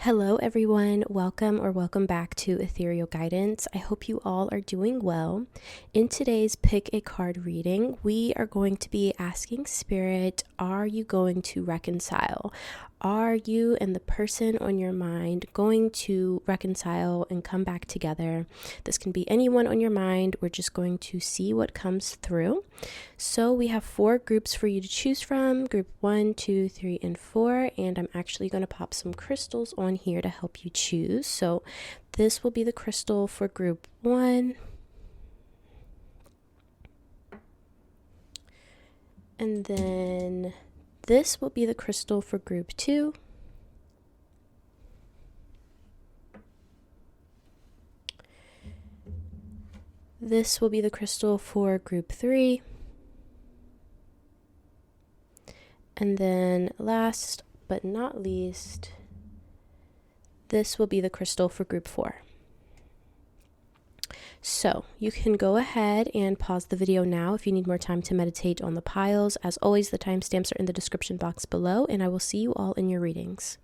Hello everyone, welcome back to Ethereal Guidance. I hope you all are doing well. In today's Pick a Card reading, we are going to be asking Spirit, are you going to reconcile? Are you and the person on your mind going to reconcile and come back together? This can be anyone on your mind. We're just going to see what comes through. So we have 4 groups for you to choose from, group 1, 2, 3, and 4, and I'm actually going to pop some crystals on here to help you choose. So this will be the crystal for group 1. And then this will be the crystal for group 2. This will be the crystal for group 3. And then last but not least, this will be the crystal for group 4. So you can go ahead and pause the video now if you need more time to meditate on the piles. As always, the timestamps are in the description box below, and I will see you all in your readings.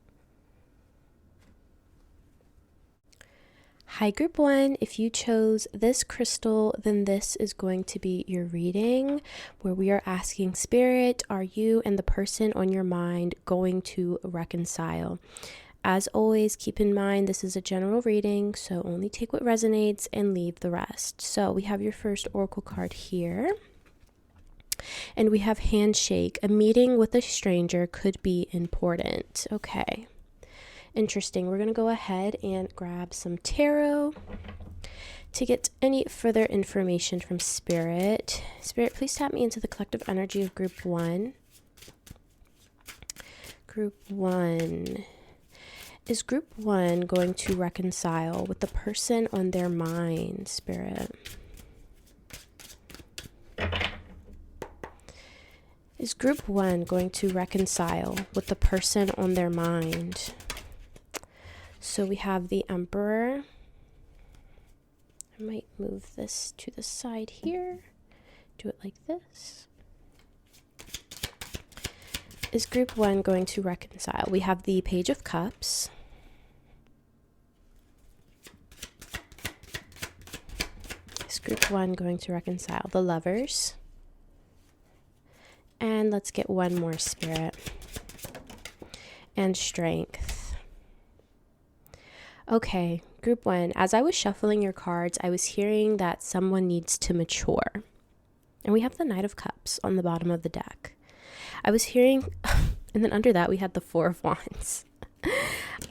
Hi group 1, if you chose this crystal, then this is going to be your reading where we are asking Spirit, are you and the person on your mind going to reconcile? As always, keep in mind this is a general reading, so only take what resonates and leave the rest. So we have your first oracle card here. And we have handshake. A meeting with a stranger could be important. Okay. Interesting. We're going to go ahead and grab some tarot to get any further information from Spirit. Spirit, please tap me into the collective energy of group 1. Group 1. Is group 1 going to reconcile with the person on their mind, Spirit? Is group 1 going to reconcile with the person on their mind? So we have the Emperor. I might move this to the side here. Do it like this. Is group 1 going to reconcile? We have the Page of Cups. Is group 1 going to reconcile? The Lovers. And let's get one more, Spirit. And Strength. Okay, group 1, as I was shuffling your cards, I was hearing that someone needs to mature. And we have the Knight of Cups on the bottom of the deck. I was hearing, and then under that we had the 4 of Wands.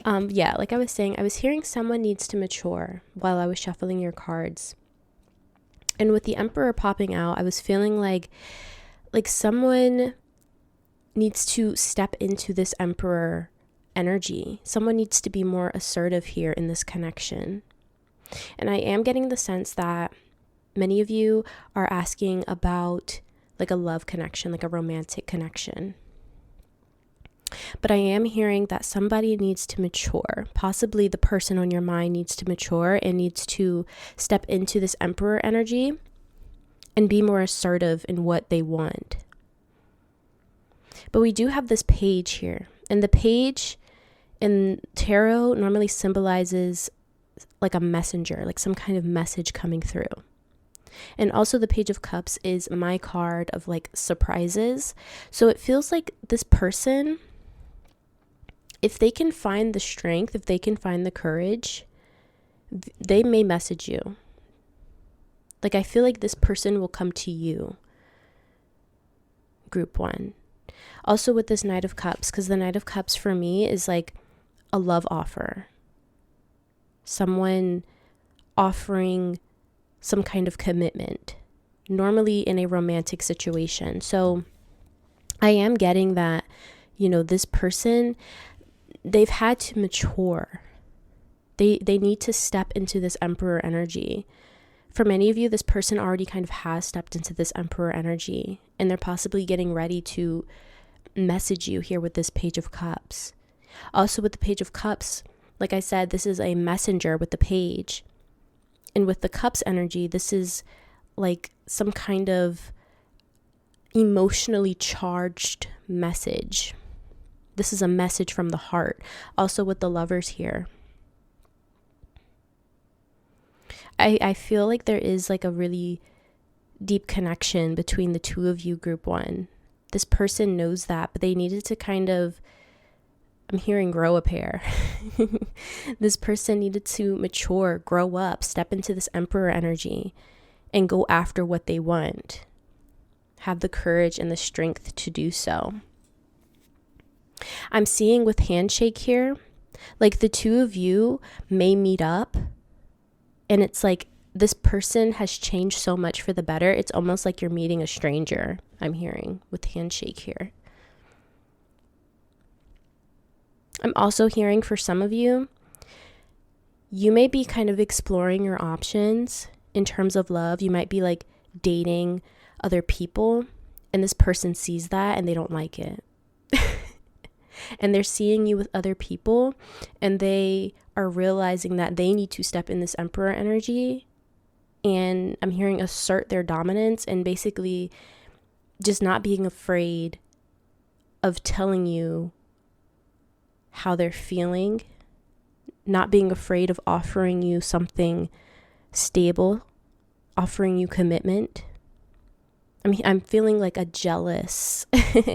Yeah, like I was saying, I was hearing someone needs to mature while I was shuffling your cards. And with the Emperor popping out, I was feeling like someone needs to step into this Emperor energy. Someone needs to be more assertive here in this connection. And I am getting the sense that many of you are asking about like a love connection, like a romantic connection. But I am hearing that somebody needs to mature. Possibly the person on your mind needs to mature and needs to step into this Emperor energy and be more assertive in what they want. But we do have this page here. And the page in tarot normally symbolizes like a messenger, like some kind of message coming through. And also the Page of Cups is my card of like surprises. So it feels like this person, if they can find the strength, if they can find the courage, they may message you. Like I feel like this person will come to you, group 1. Also with this Knight of Cups, because the Knight of Cups for me is like a love offer. Someone offering some kind of commitment, normally in a romantic situation. So I am getting that, this person, they've had to mature. They need to step into this Emperor energy. For many of you, this person already kind of has stepped into this Emperor energy, and they're possibly getting ready to message you here with this Page of Cups. Also with the Page of Cups, like I said, this is a messenger with the page. And with the Cups energy, this is like some kind of emotionally charged message this is a message from the heart. Also with the Lovers here, I feel like there is like a really deep connection between the two of you, group one. This person knows that, but they needed to kind of, I'm hearing, grow a pair. This person needed to mature, grow up, step into this Emperor energy and go after what they want. Have the courage and the strength to do so. I'm seeing with handshake here, like the two of you may meet up, and it's like this person has changed so much for the better. It's almost like you're meeting a stranger, I'm hearing with handshake here. I'm also hearing for some of you, you may be kind of exploring your options in terms of love. You might be like dating other people, and this person sees that and they don't like it. And they're seeing you with other people, and they are realizing that they need to step in this Emperor energy. And I'm hearing assert their dominance and basically just not being afraid of telling you how they're feeling, not being afraid of offering you something stable, offering you commitment. I mean, I'm feeling like a jealous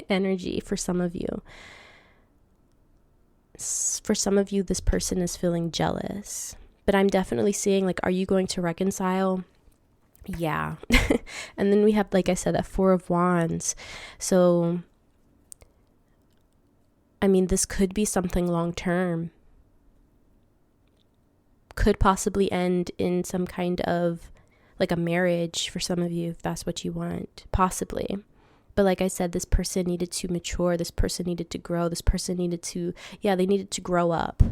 energy for some of you. For some of you, this person is feeling jealous, but I'm definitely seeing like, are you going to reconcile? Yeah. And then we have, like I said, that Four of Wands. So, I mean, this could be something long-term. Could possibly end in some kind of like a marriage for some of you, if that's what you want, possibly. But like I said, this person needed to mature. This person needed to grow. This person needed to, they needed to grow up.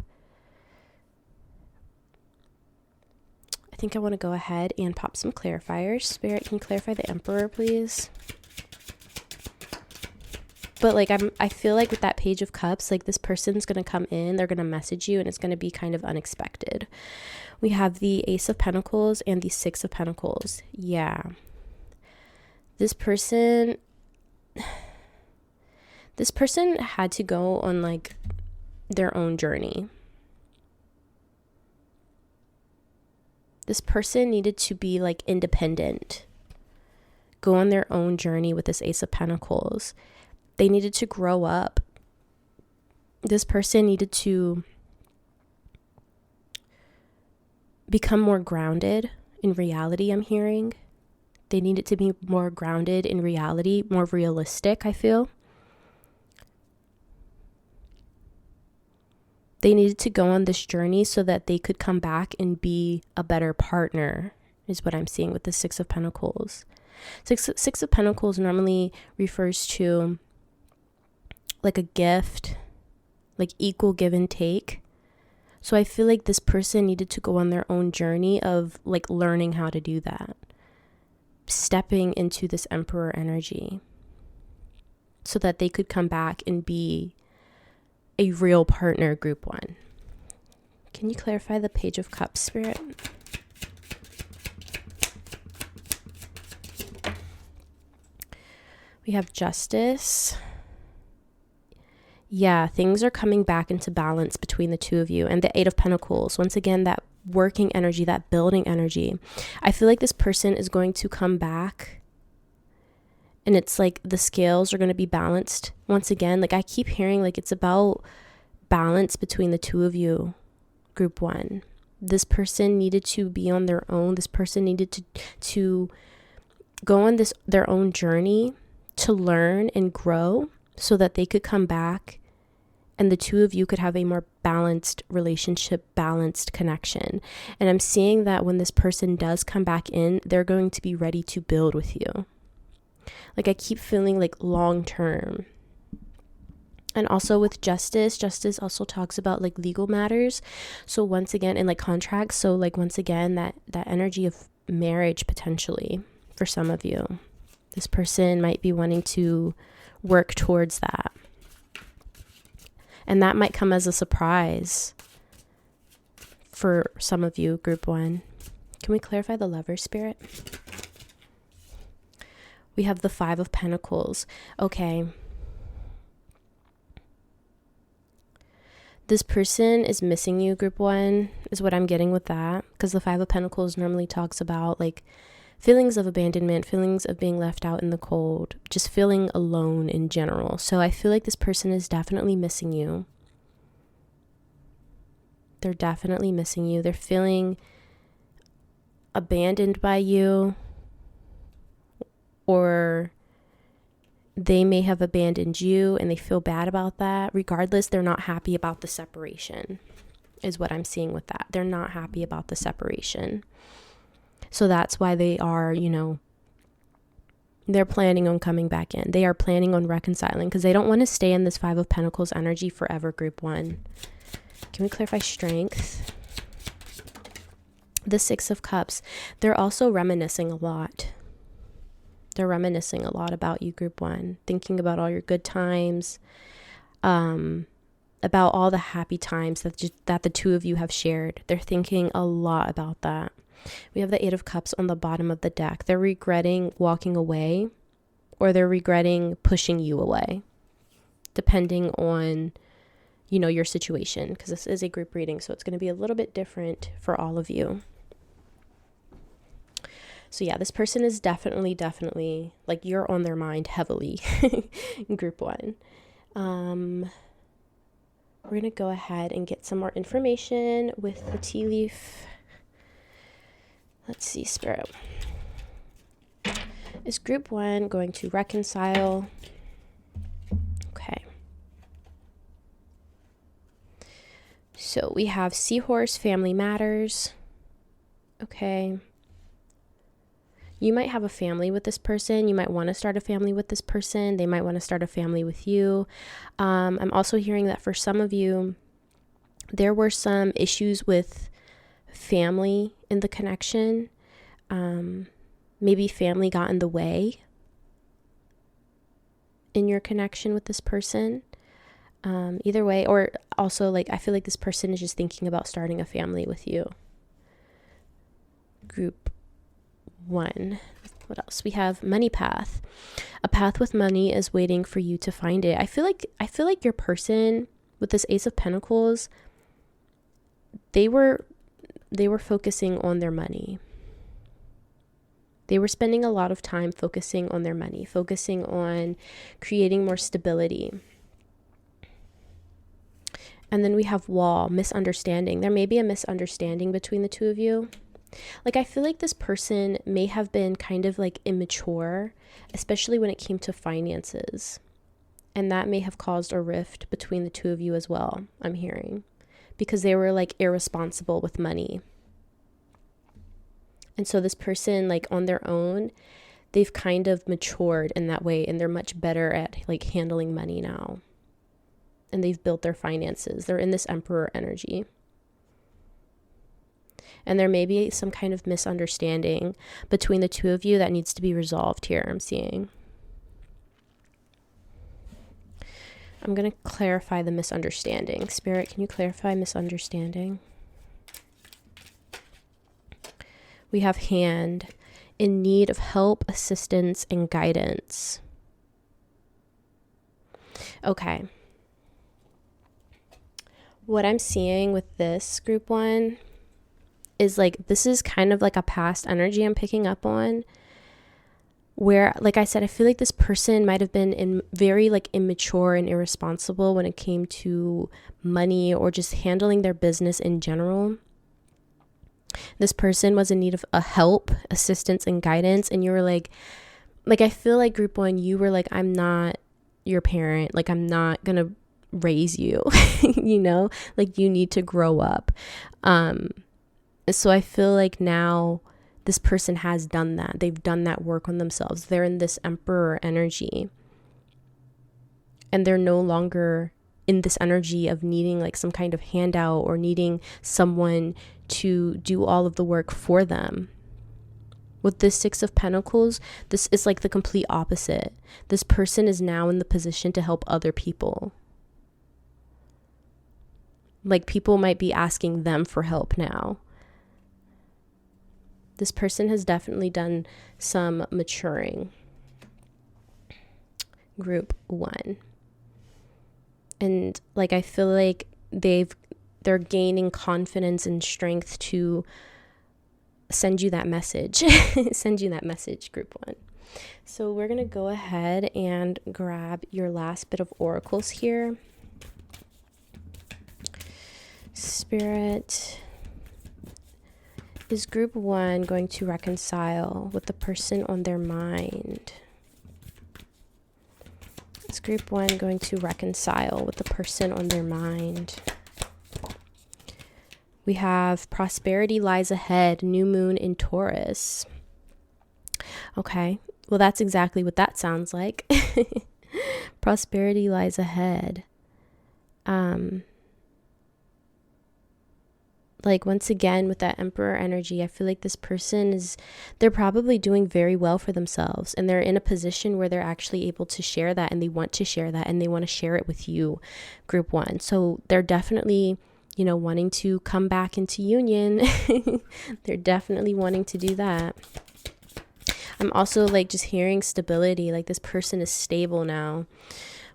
I think I want to go ahead and pop some clarifiers. Spirit, can you clarify the Emperor, please? But like, I feel like with that Page of Cups, like this person's going to come in, they're going to message you, and it's going to be kind of unexpected. We have the Ace of Pentacles and the Six of Pentacles. Yeah. This person had to go on like their own journey. This person needed to be like independent, go on their own journey with this Ace of Pentacles. They needed to grow up. This person needed to become more grounded in reality, I'm hearing. They needed to be more grounded in reality, more realistic, I feel. They needed to go on this journey so that they could come back and be a better partner, is what I'm seeing with the Six of Pentacles. Six of Pentacles normally refers to like a gift, like equal give and take. So I feel like this person needed to go on their own journey of like learning how to do that, stepping into this Emperor energy so that they could come back and be a real partner, group one. Can you clarify the Page of Cups, Spirit? We have Justice. Yeah, things are coming back into balance between the two of you. And the Eight of Pentacles, once again, that working energy, that building energy. I feel like this person is going to come back, and it's like the scales are going to be balanced once again. Like I keep hearing like it's about balance between the two of you, group one. This person needed to be on their own. This person needed to go on their own journey to learn and grow so that they could come back and the two of you could have a more balanced relationship, balanced connection. And I'm seeing that when this person does come back in, they're going to be ready to build with you. Like I keep feeling like long term. And also with Justice also talks about like legal matters. So once again, and like contracts. So like once again, that energy of marriage potentially for some of you. This person might be wanting to work towards that. And that might come as a surprise for some of you, group one. Can we clarify the Lover, Spirit? We have the Five of Pentacles. Okay. This person is missing you, group one, is what I'm getting with that. Because the Five of Pentacles normally talks about like feelings of abandonment, feelings of being left out in the cold, just feeling alone in general. So I feel like this person is definitely missing you. They're definitely missing you. They're feeling abandoned by you, or they may have abandoned you and they feel bad about that. Regardless, they're not happy about the separation, is what I'm seeing with that. They're not happy about the separation. So that's why they are, they're planning on coming back in. They are planning on reconciling because they don't want to stay in this Five of Pentacles energy forever, group one. Can we clarify strength? The Six of Cups. They're also reminiscing a lot. They're reminiscing a lot about you, group one. Thinking about all your good times. About all the happy times that the two of you have shared. They're thinking a lot about that. We have the Eight of Cups on the bottom of the deck. They're regretting walking away, or they're regretting pushing you away, depending on your situation, because this is a group reading, so it's going to be a little bit different for all of you. So yeah, this person is definitely like you're on their mind heavily in group one. We're going to go ahead and get some more information with the tea leaf. Let's see, Spirit. Is group one going to reconcile? Okay. So we have Seahorse, Family Matters. Okay. You might have a family with this person. You might want to start a family with this person. They might want to start a family with you. I'm also hearing that for some of you, there were some issues with family in the connection. Maybe family got in the way in your connection with this person. Either way, or also like I feel like this person is just thinking about starting a family with you. Group one. What else? We have money path. A path with money is waiting for you to find it. I feel like your person with this Ace of Pentacles, they were focusing on their money. They were spending a lot of time focusing on their money, focusing on creating more stability. And then we have wall, misunderstanding. There may be a misunderstanding between the two of you. Like, I feel like this person may have been kind of like immature, especially when it came to finances. And that may have caused a rift between the two of you as well, I'm hearing. Because they were like irresponsible with money. And so this person, like on their own, they've kind of matured in that way. And they're much better at like handling money now. And they've built their finances. They're in this Emperor energy. And there may be some kind of misunderstanding between the two of you that needs to be resolved here, I'm seeing. I'm going to clarify the misunderstanding. Spirit, can you clarify misunderstanding? We have hand, in need of help, assistance, and guidance. Okay. What I'm seeing with this group one is like, this is kind of like a past energy I'm picking up on, where, like I said, I feel like this person might have been very like immature and irresponsible when it came to money or just handling their business in general. This person was in need of a help, assistance, and guidance. And you were like I feel like group one, you were like, I'm not your parent. Like, I'm not going to raise you, like you need to grow up. So I feel like now this person has done that. They've done that work on themselves. They're in this Emperor energy. And they're no longer in this energy of needing like some kind of handout or needing someone to do all of the work for them. With this Six of Pentacles, this is like the complete opposite. This person is now in the position to help other people. Like, people might be asking them for help now. This person has definitely done some maturing. Group one. And like, I feel like they're gaining confidence and strength to send you that message. Send you that message, group 1. So we're going to go ahead and grab your last bit of oracles here. Spirit, is group 1 going to reconcile with the person on their mind? Is group 1 going to reconcile with the person on their mind? We have prosperity lies ahead, new moon in Taurus. Okay, well, that's exactly what that sounds like. Prosperity lies ahead. Like, once again, with that Emperor energy, I feel like this person they're probably doing very well for themselves, and they're in a position where they're actually able to share that, and they want to share that, and they want to share it with you, group 1. So they're definitely, wanting to come back into union. They're definitely wanting to do that. I'm also just hearing stability, like this person is stable now.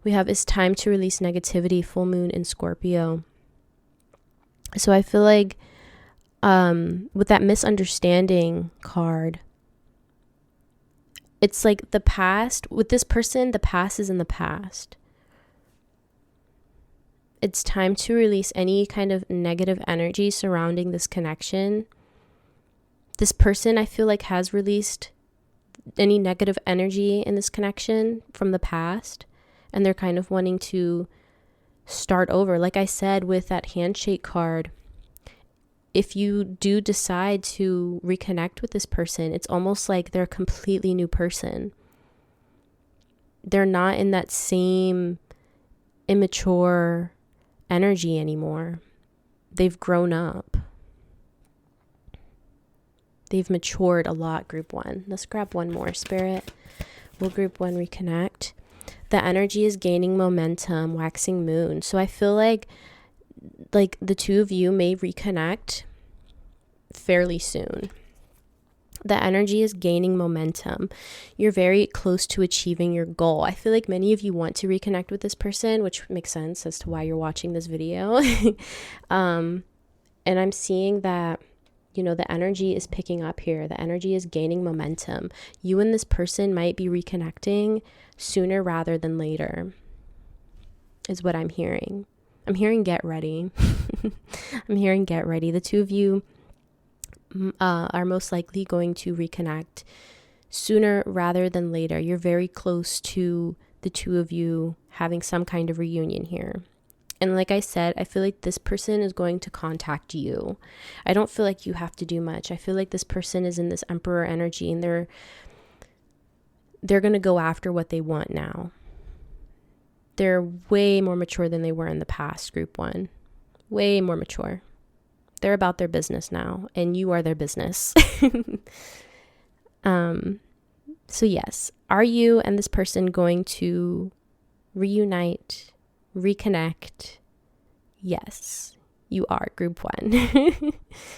We have it's time to release negativity, full moon in Scorpio. So I feel like with that misunderstanding card, it's like the past, with this person, the past is in the past. It's time to release any kind of negative energy surrounding this connection. This person, I feel like, has released any negative energy in this connection from the past, and they're kind of wanting to start over. Like I said, with that handshake card, if you do decide to reconnect with this person, it's almost like they're a completely new person. They're not in that same immature energy anymore. They've grown up. They've matured a lot, group 1. Let's grab one more, Spirit. Will group 1 reconnect? The energy is gaining momentum, waxing moon. So I feel like the two of you may reconnect fairly soon. The energy is gaining momentum. You're very close to achieving your goal. I feel like many of you want to reconnect with this person, which makes sense as to why you're watching this video. And I'm seeing that, the energy is picking up here. The energy is gaining momentum. You and this person might be reconnecting sooner rather than later, is what I'm hearing. I'm hearing get ready. I'm hearing get ready. The two of you are most likely going to reconnect sooner rather than later. You're very close to the two of you having some kind of reunion here. And like I said, I feel like this person is going to contact you. I don't feel like you have to do much. I feel like this person is in this Emperor energy, and they're going to go after what they want now. They're way more mature than they were in the past, group 1. Way more mature. They're about their business now, and you are their business. So yes, are you and this person going to reunite, reconnect? Yes, you are, group 1.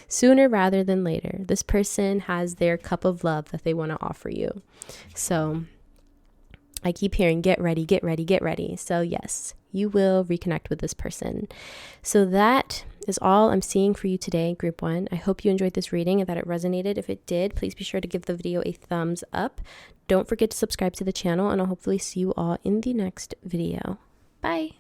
Sooner rather than later. This person has their cup of love that they want to offer you. So I keep hearing get ready, get ready, get ready. So yes, you will reconnect with this person. So that is all I'm seeing for you today, group 1. I hope you enjoyed this reading and that it resonated. If it did, please be sure to give the video a thumbs up. Don't forget to subscribe to the channel, and I'll hopefully see you all in the next video. Bye.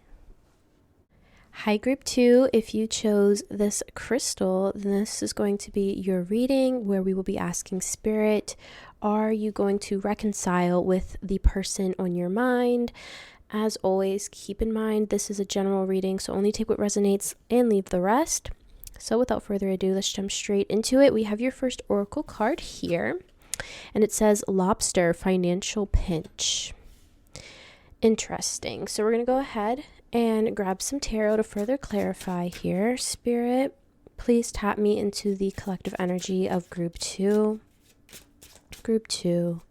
Hi, group 2. If you chose this crystal, then this is going to be your reading, where we will be asking Spirit, are you going to reconcile with the person on your mind? As always, keep in mind, this is a general reading, so only take what resonates and leave the rest. So without further ado, let's jump straight into it. We have your first oracle card here, and it says Lobster, Financial Pinch. Interesting. So we're going to go ahead and grab some tarot to further clarify here. Spirit, please tap me into the collective energy of group 2. Group 2.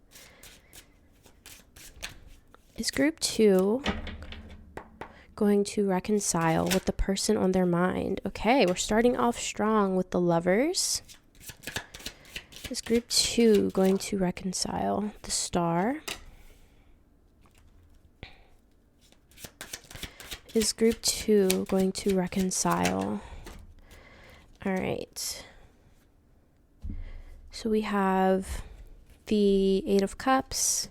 Is group 2 going to reconcile with the person on their mind? Okay, we're starting off strong with the Lovers. Is group 2 going to reconcile? The Star. is group 2 going to reconcile? All right. So we have the 8 of Cups,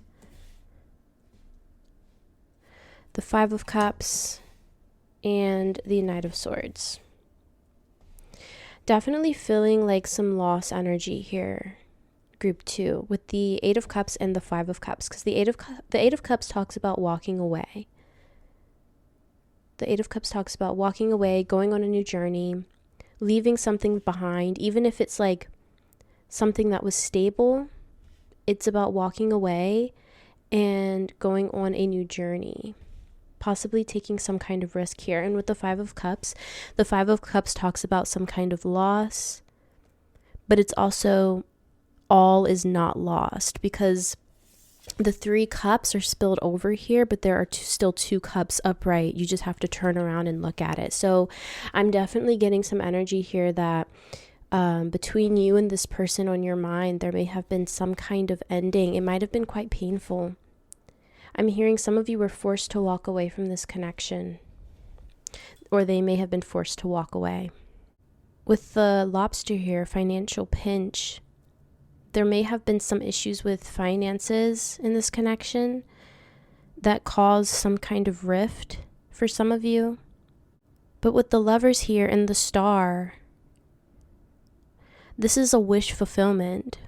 the 5 of Cups, and the Knight of Swords. Definitely feeling like some loss energy here, group 2, with the 8 of Cups and the 5 of Cups, because the 8 of Cups talks about walking away. The 8 of Cups talks about walking away, going on a new journey, leaving something behind, even if it's like something that was stable. It's about walking away and going on a new journey, possibly taking some kind of risk here. And with the 5 of Cups, the 5 of Cups talks about some kind of loss, but it's also all is not lost, because the 3 cups are spilled over here, but there are still 2 cups upright. You just have to turn around and look at it. So I'm definitely getting some energy here that between you and this person on your mind, there may have been some kind of ending. It might have been quite painful. I'm hearing some of you were forced to walk away from this connection, or they may have been forced to walk away. With the lobster here, financial pinch, there may have been some issues with finances in this connection that caused some kind of rift for some of you. But with the Lovers here and the Star, this is a wish fulfillment.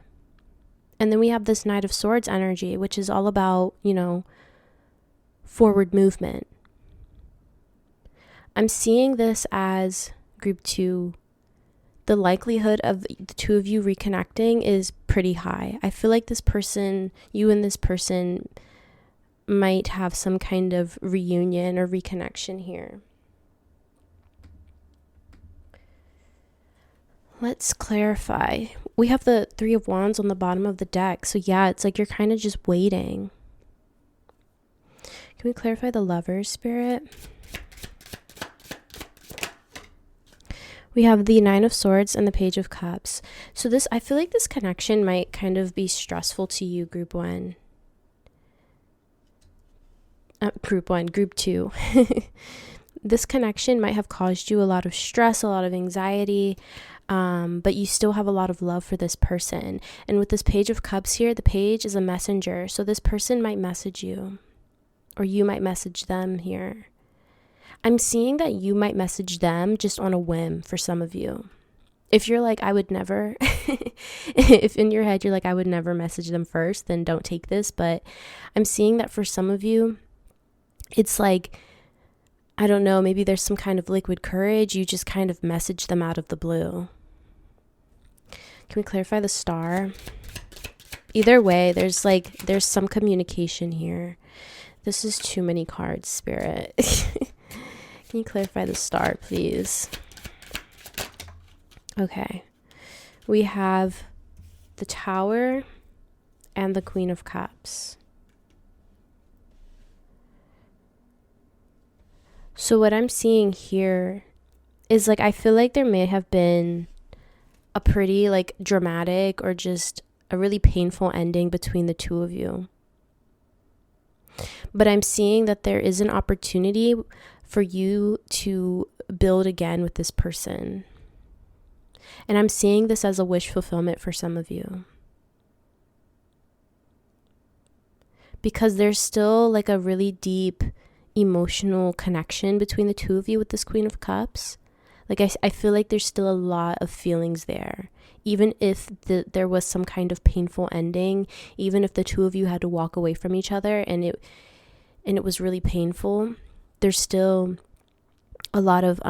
And then we have this Knight of Swords energy, which is all about, forward movement. I'm seeing this as group 2. The likelihood of the 2 of you reconnecting is pretty high. I feel like this person, you and this person, might have some kind of reunion or reconnection here. Let's clarify. We have the 3 of Wands on the bottom of the deck. So yeah, it's like you're kind of just waiting. Can we clarify the Lovers, Spirit? We have the 9 of Swords and the Page of Cups. So I feel like this connection might kind of be stressful to you, group 1. Group 2. This connection might have caused you a lot of stress, a lot of anxiety, but you still have a lot of love for this person. And with this Page of Cups here, the page is a messenger. So this person might message you, or you might message them here. I'm seeing that you might message them just on a whim for some of you. If you're like, I would never, if in your head you're like, I would never message them first, then don't take this. But I'm seeing that for some of you, it's like, I don't know, maybe there's some kind of liquid courage. You just kind of message them out of the blue. Can we clarify the Star? Either way, there's some communication here. This is too many cards, Spirit. Can you clarify the Star, please? Okay. We have the Tower and the Queen of Cups. So what I'm seeing here is I feel like there may have been a pretty dramatic or just a really painful ending between the 2 of you. But I'm seeing that there is an opportunity for you to build again with this person. And I'm seeing this as a wish fulfillment for some of you. Because there's still a really deep emotional connection between the 2 of you with this Queen of Cups. I feel like there's still a lot of feelings there. Even if there was some kind of painful ending, even if the 2 of you had to walk away from each other and it was really painful, there's still a lot of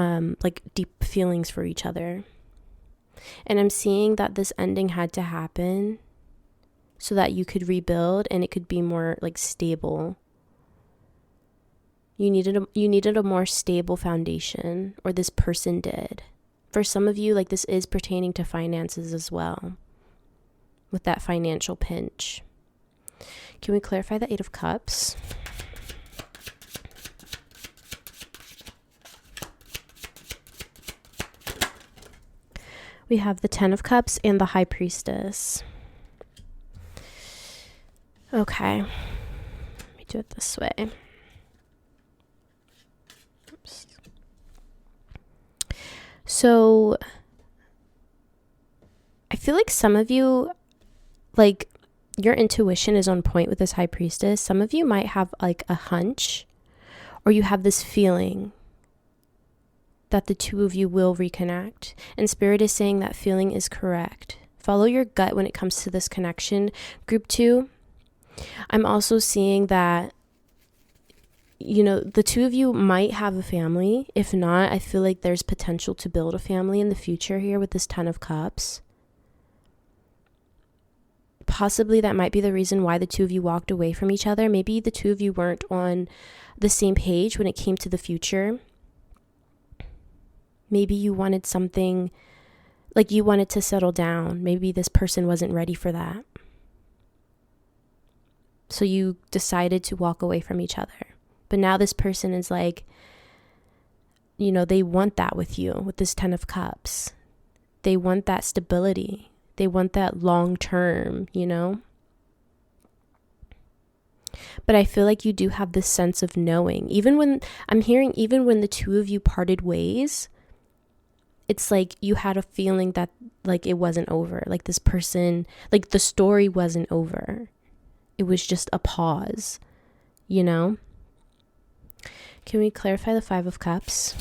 deep feelings for each other. And I'm seeing that this ending had to happen so that you could rebuild and it could be more stable. You needed a more stable foundation, or this person did. For some of you, this is pertaining to finances as well, with that financial pinch. Can we clarify the 8 of Cups? We have the 10 of Cups and the High Priestess. Okay. Let me do it this way. So I feel like some of you, like, your intuition is on point with this High Priestess. Some of you might have like a hunch, or you have this feeling that the two of you will reconnect. And Spirit is saying that feeling is correct. Follow your gut when it comes to this connection. Group 2, I'm also seeing that, you know, the two of you might have a family. If not, I feel like there's potential to build a family in the future here with this 10 of Cups. Possibly that might be the reason why the two of you walked away from each other. Maybe the two of you weren't on the same page when it came to the future. Maybe you wanted something, like you wanted to settle down. Maybe this person wasn't ready for that. So you decided to walk away from each other. But now this person is like, you know, they want that with you, with this 10 of Cups. They want that stability. They want that long term, you know? But I feel like you do have this sense of knowing. Even when the two of you parted ways, it's like you had a feeling that like it wasn't over. Like this person, like the story wasn't over. It was just a pause, you know? Can we clarify the 5 of Cups?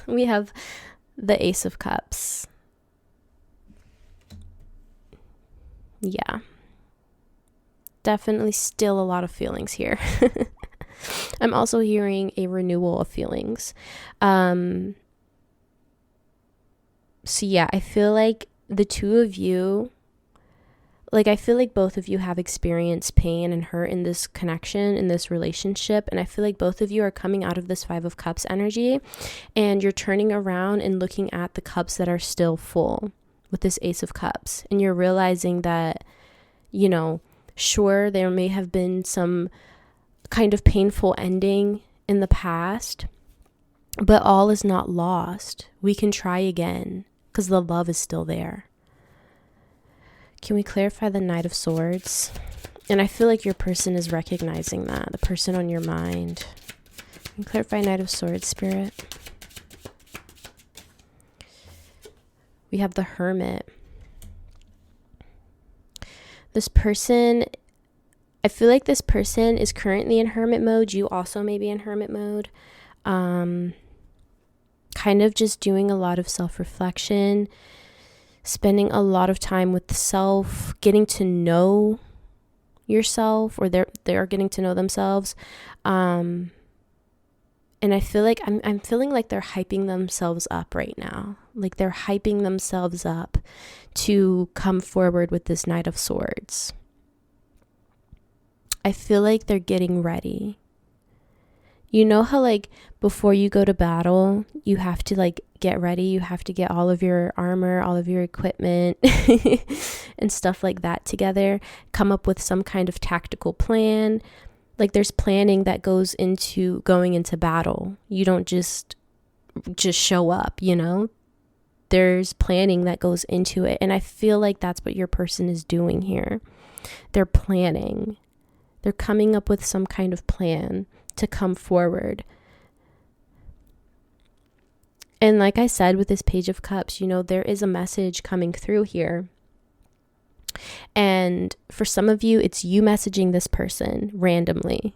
We have the Ace of Cups. Yeah. Definitely still a lot of feelings here. I'm also hearing a renewal of feelings. So yeah, I feel like the two of you, like I feel like both of you have experienced pain and hurt in this connection, in this relationship. And I feel like both of you are coming out of this 5 of Cups energy and you're turning around and looking at the cups that are still full with this Ace of Cups. And you're realizing that, you know, sure, there may have been some kind of painful ending in the past, but all is not lost. We can try again because the love is still there. Can we clarify the Knight of Swords? And I feel like your person is recognizing that, the person on your mind. Can we clarify Knight of Swords, Spirit? We have the Hermit. This person, I feel like this person is currently in hermit mode. You also may be in hermit mode. Kind of just doing a lot of self-reflection, spending a lot of time with self, getting to know yourself, or they're getting to know themselves. And I feel like I'm feeling like they're hyping themselves up right now. Like they're hyping themselves up to come forward with this Knight of Swords. I feel like they're getting ready. You know how like before you go to battle, you have to like get ready. You have to get all of your armor, all of your equipment and stuff like that together. Come up with some kind of tactical plan. Like there's planning that goes into going into battle. You don't just show up, you know? There's planning that goes into it. And I feel like that's what your person is doing here. They're planning. They're coming up with some kind of plan to come forward. And like I said, with this Page of Cups, you know, there is a message coming through here. And for some of you, it's you messaging this person randomly.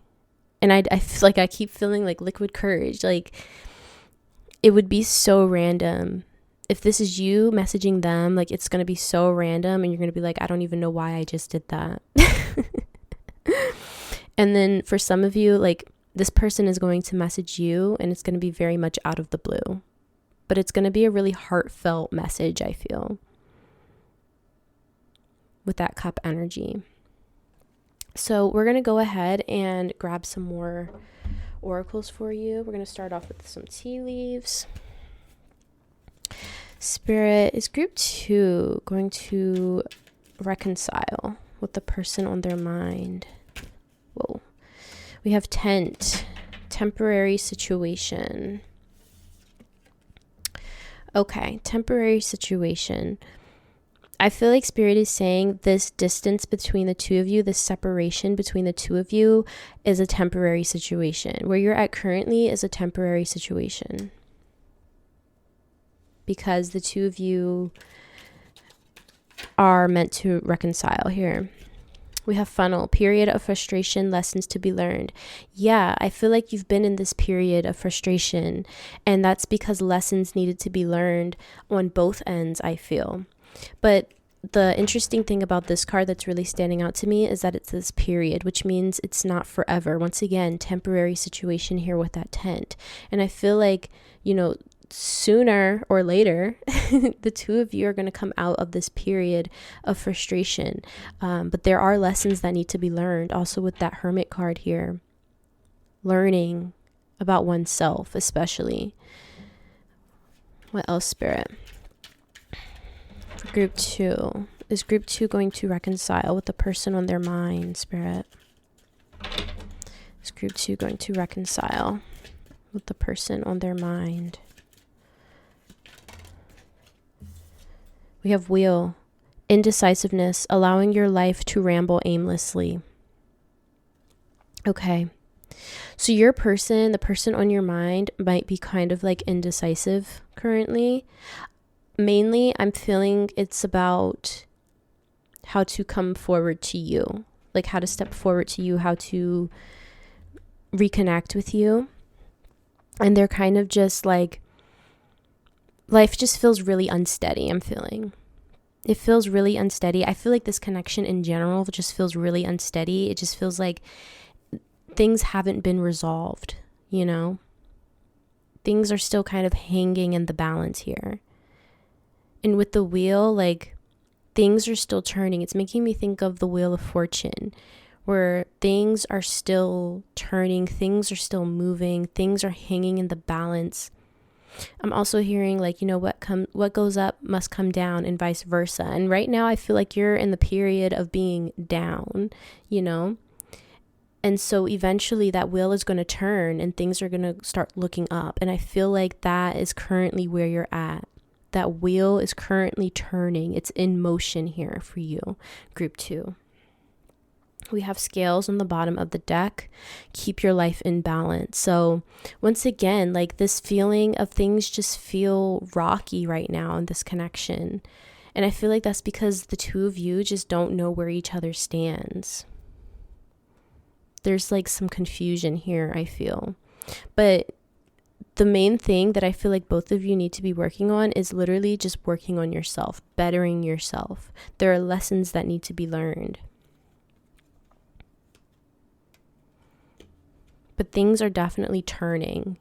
And I feel like I keep feeling like liquid courage. Like it would be so random. If this is you messaging them, like it's going to be so random and you're going to be like, I don't even know why I just did that. And then for some of you, like this person is going to message you and it's going to be very much out of the blue. But it's going to be a really heartfelt message, I feel, with that cup energy. So we're going to go ahead and grab some more oracles for you. We're going to start off with some tea leaves. Spirit, is group 2 going to reconcile with the person on their mind? Whoa. We have tent, temporary situation. Okay, temporary situation. I feel like Spirit is saying this distance between the two of you, this separation between the two of you is a temporary situation. Where you're at currently is a temporary situation. Because the two of you are meant to reconcile here. We have funnel, period of frustration, lessons to be learned. Yeah, I feel like you've been in this period of frustration, and that's because lessons needed to be learned on both ends, I feel. But the interesting thing about this card that's really standing out to me is that it's this period, which means it's not forever. Once again, temporary situation here with that tent. And I feel like, sooner or later, the two of you are going to come out of this period of frustration. But there are lessons that need to be learned. Also with that Hermit card here, learning about oneself, especially. What else, Spirit? For group 2, is group 2 going to reconcile with the person on their mind, Spirit? Is group 2 going to reconcile with the person on their mind? We have Wheel, indecisiveness, allowing your life to ramble aimlessly. Okay. So your person, the person on your mind, might be kind of like indecisive currently. Mainly, I'm feeling it's about how to come forward to you, like how to step forward to you, how to reconnect with you. And they're kind of just like, life just feels really unsteady, I'm feeling. It feels really unsteady. I feel like this connection in general just feels really unsteady. It just feels like things haven't been resolved, Things are still kind of hanging in the balance here. And with the Wheel, like, things are still turning. It's making me think of the Wheel of Fortune, where things are still turning, things are still moving, things are hanging in the balance. I'm also hearing like, what goes up must come down and vice versa. And right now I feel like you're in the period of being down, And so eventually that wheel is going to turn and things are going to start looking up. And I feel like that is currently where you're at. That wheel is currently turning. It's in motion here for you, group 2. We have Scales on the bottom of the deck. Keep your life in balance. So once again, like this feeling of things just feel rocky right now in this connection. And I feel like that's because the two of you just don't know where each other stands. There's like some confusion here, I feel. But the main thing that I feel like both of you need to be working on is literally just working on yourself, bettering yourself. There are lessons that need to be learned. But things are definitely turning.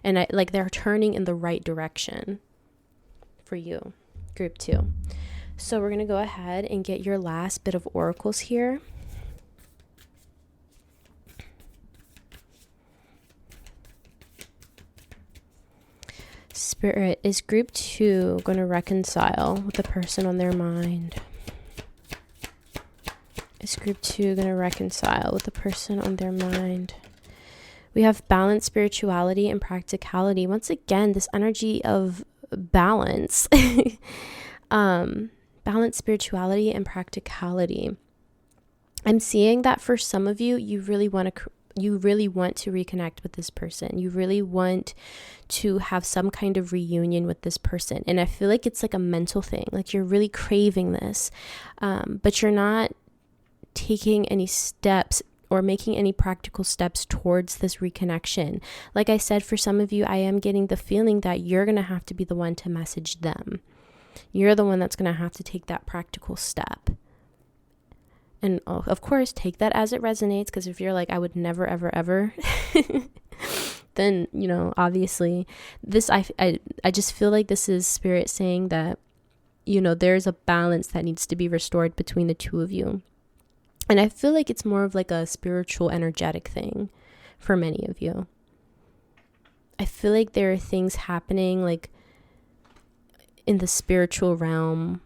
And they're turning in the right direction for you, group 2. So we're going to go ahead and get your last bit of oracles here. Spirit, is group 2 going to reconcile with the person on their mind? Is group 2 going to reconcile with the person on their mind? We have balance, spirituality, and practicality. Once again, this energy of balance. Balance, spirituality, and practicality. I'm seeing that for some of you, you really want to reconnect with this person. You really want to have some kind of reunion with this person. And I feel like it's like a mental thing. Like you're really craving this, but you're not taking any steps or making any practical steps towards this reconnection. Like I said, for some of you, I am getting the feeling that you're going to have to be the one to message them. You're the one that's going to have to take that practical step. And of course, take that as it resonates, because if you're like, I would never, ever, ever, then, obviously this, I just feel like this is Spirit saying that, there's a balance that needs to be restored between the two of you. And I feel like it's more of like a spiritual, energetic thing for many of you. I feel like there are things happening like in the spiritual realm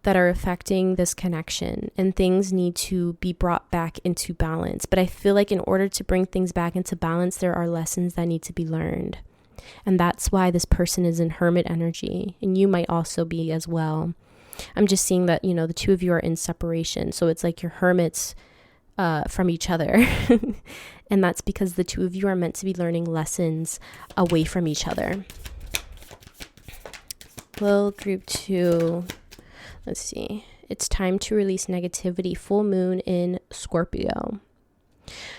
that are affecting this connection, and things need to be brought back into balance. But I feel like in order to bring things back into balance, there are lessons that need to be learned. And that's why this person is in hermit energy, and you might also be as well. I'm just seeing that, the two of you are in separation. So it's like you're hermits from each other. And that's because the two of you are meant to be learning lessons away from each other. Well, group 2, let's see. It's time to release negativity. Full moon in Scorpio.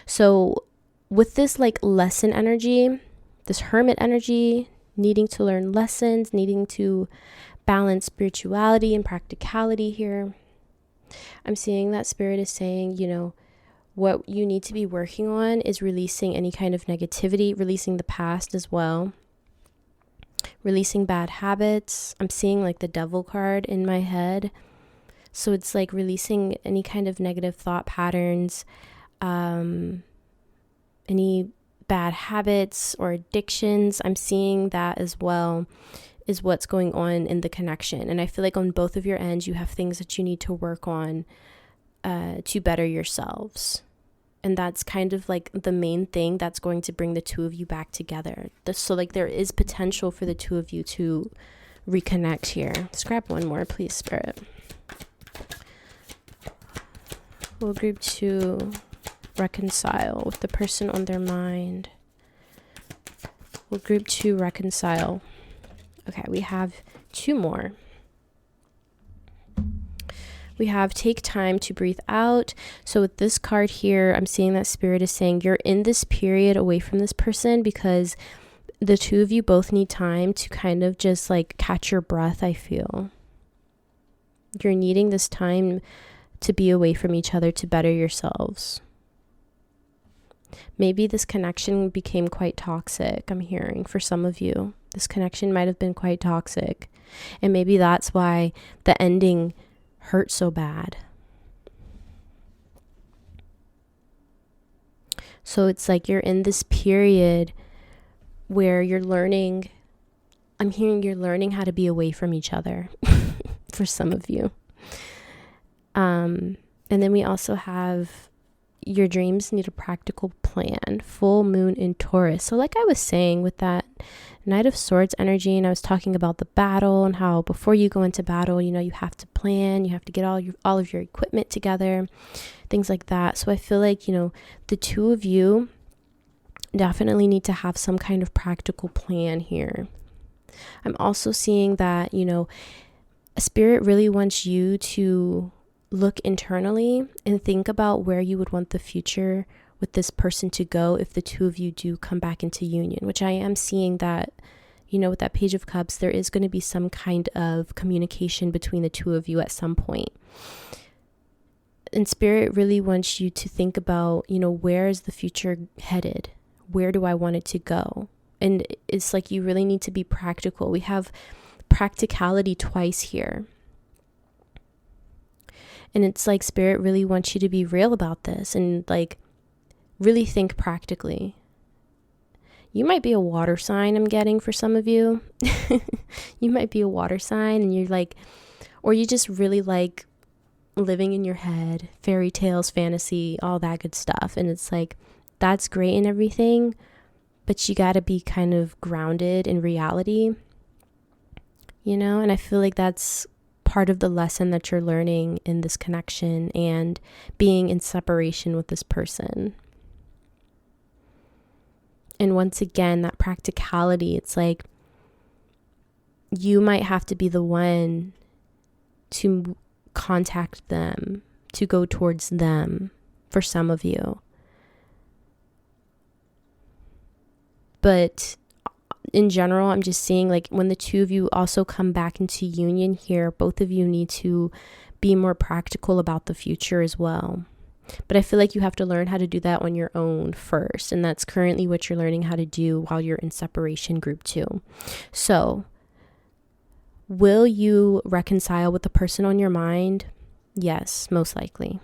So with this like lesson energy, this hermit energy, needing to learn lessons, needing to balance spirituality and practicality here, I'm seeing that Spirit is saying, what you need to be working on is releasing any kind of negativity, releasing the past as well, releasing bad habits. I'm seeing like the Devil card in my head. So it's like releasing any kind of negative thought patterns, any bad habits or addictions. I'm seeing that as well is what's going on in the connection. And I feel like on both of your ends, you have things that you need to work on to better yourselves. And that's kind of like the main thing that's going to bring the two of you back together. So like there is potential for the two of you to reconnect here. Let's grab one more, please, Spirit. We'll group 2, reconcile with the person on their mind. We'll group 2, reconcile. Okay, we have 2 more. We have take time to breathe out. So with this card here, I'm seeing that Spirit is saying you're in this period away from this person because the two of you both need time to kind of just like catch your breath, I feel. You're needing this time to be away from each other to better yourselves. Maybe this connection became quite toxic, I'm hearing, for some of you. This connection might have been quite toxic. And maybe that's why the ending hurt so bad. So it's like you're in this period where you're learning, I'm hearing you're learning how to be away from each other for some of you. And then we also have your dreams need a practical plan. Full moon in Taurus. So like I was saying with that Knight of Swords energy, and I was talking about the battle and how before you go into battle, you have to plan, you have to get all of your equipment together, things like that. So I feel like, the two of you definitely need to have some kind of practical plan here. I'm also seeing that, Spirit really wants you to look internally and think about where you would want the future with this person to go if the two of you do come back into union, which I am seeing that, with that Page of Cups, there is going to be some kind of communication between the two of you at some point. And Spirit really wants you to think about, where is the future headed? Where do I want it to go? And it's like you really need to be practical. We have practicality twice here. And it's like Spirit really wants you to be real about this and like really think practically. You might be a water sign, I'm getting, for some of you. You might be a water sign and you're like, or you just really like living in your head, fairy tales, fantasy, all that good stuff. And it's like, that's great and everything, but you got to be kind of grounded in reality, and I feel like that's part of the lesson that you're learning in this connection and being in separation with this person. And once again, that practicality, it's like you might have to be the one to contact them, to go towards them for some of you. But in general, I'm just seeing like when the two of you also come back into union here, both of you need to be more practical about the future as well. But I feel like you have to learn how to do that on your own first. And that's currently what you're learning how to do while you're in separation group 2. So will you reconcile with the person on your mind? Yes, most likely.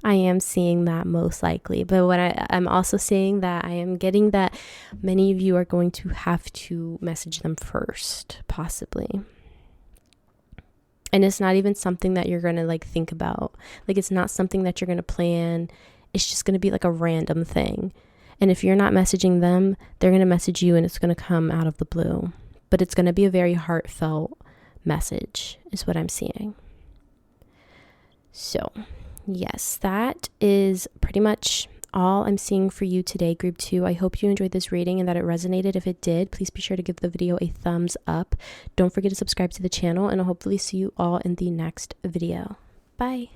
I am seeing that most likely. But what I'm also seeing that I am getting that many of you are going to have to message them first, possibly. And it's not even something that you're going to like think about. Like it's not something that you're going to plan. It's just going to be like a random thing. And if you're not messaging them, they're going to message you and it's going to come out of the blue. But it's going to be a very heartfelt message is what I'm seeing. So, yes, that is pretty much all I'm seeing for you today, Group 2. I hope you enjoyed this reading and that it resonated. If it did, please be sure to give the video a thumbs up. Don't forget to subscribe to the channel, and I'll hopefully see you all in the next video. Bye.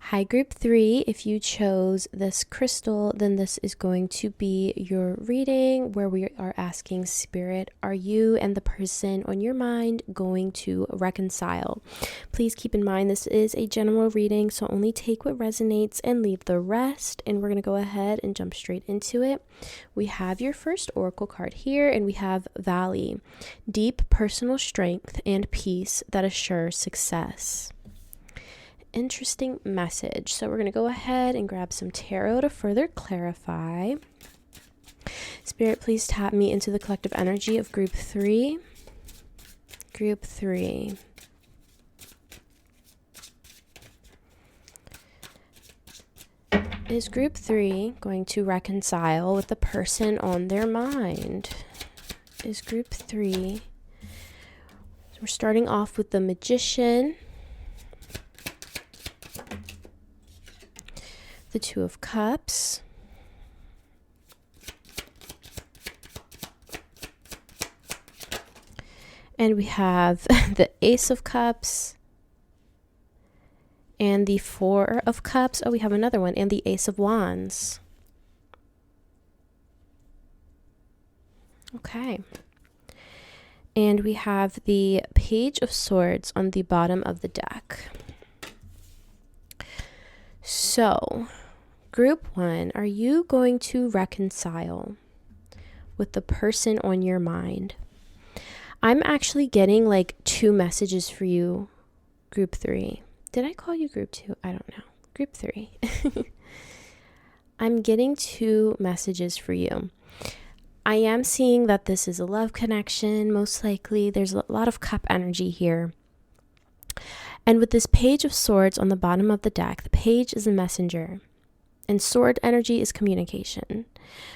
Hi, Group 3. If you chose this crystal, then this is going to be your reading where we are asking Spirit, are you and the person on your mind going to reconcile? Please keep in mind this is a general reading, so only take what resonates and leave the rest. And we're going to go ahead and jump straight into it. We have your first oracle card here, and we have Valley, deep personal strength and peace that assures success. Interesting message. So we're going to go ahead and grab some tarot to further clarify. Spirit, please tap me into the collective energy of Group 3. Group 3. Is Group 3 going to reconcile with the person on their mind? Is Group 3... So we're starting off with the Magician, the Two of Cups, and we have the Ace of Cups and the Four of Cups. Oh, we have another one, and the Ace of Wands. Okay. And we have the Page of Swords on the bottom of the deck. So, Group 1, are you going to reconcile with the person on your mind? I'm actually getting like 2 messages for you, Group 3. Did I call you Group 2? I don't know. Group 3. I'm getting 2 messages for you. I am seeing that this is a love connection, most likely. There's a lot of cup energy here. And with this Page of Swords on the bottom of the deck, the page is a messenger. And sword energy is communication.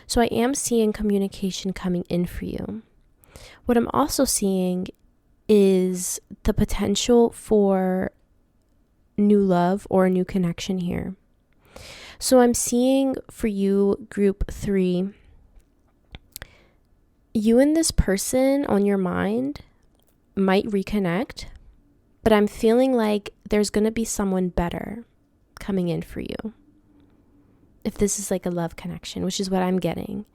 So I am seeing communication coming in for you. What I'm also seeing is the potential for new love or a new connection here. So I'm seeing for you, Group 3, you and this person on your mind might reconnect, but I'm feeling like there's going to be someone better coming in for you. If this is like a love connection, which is what I'm getting.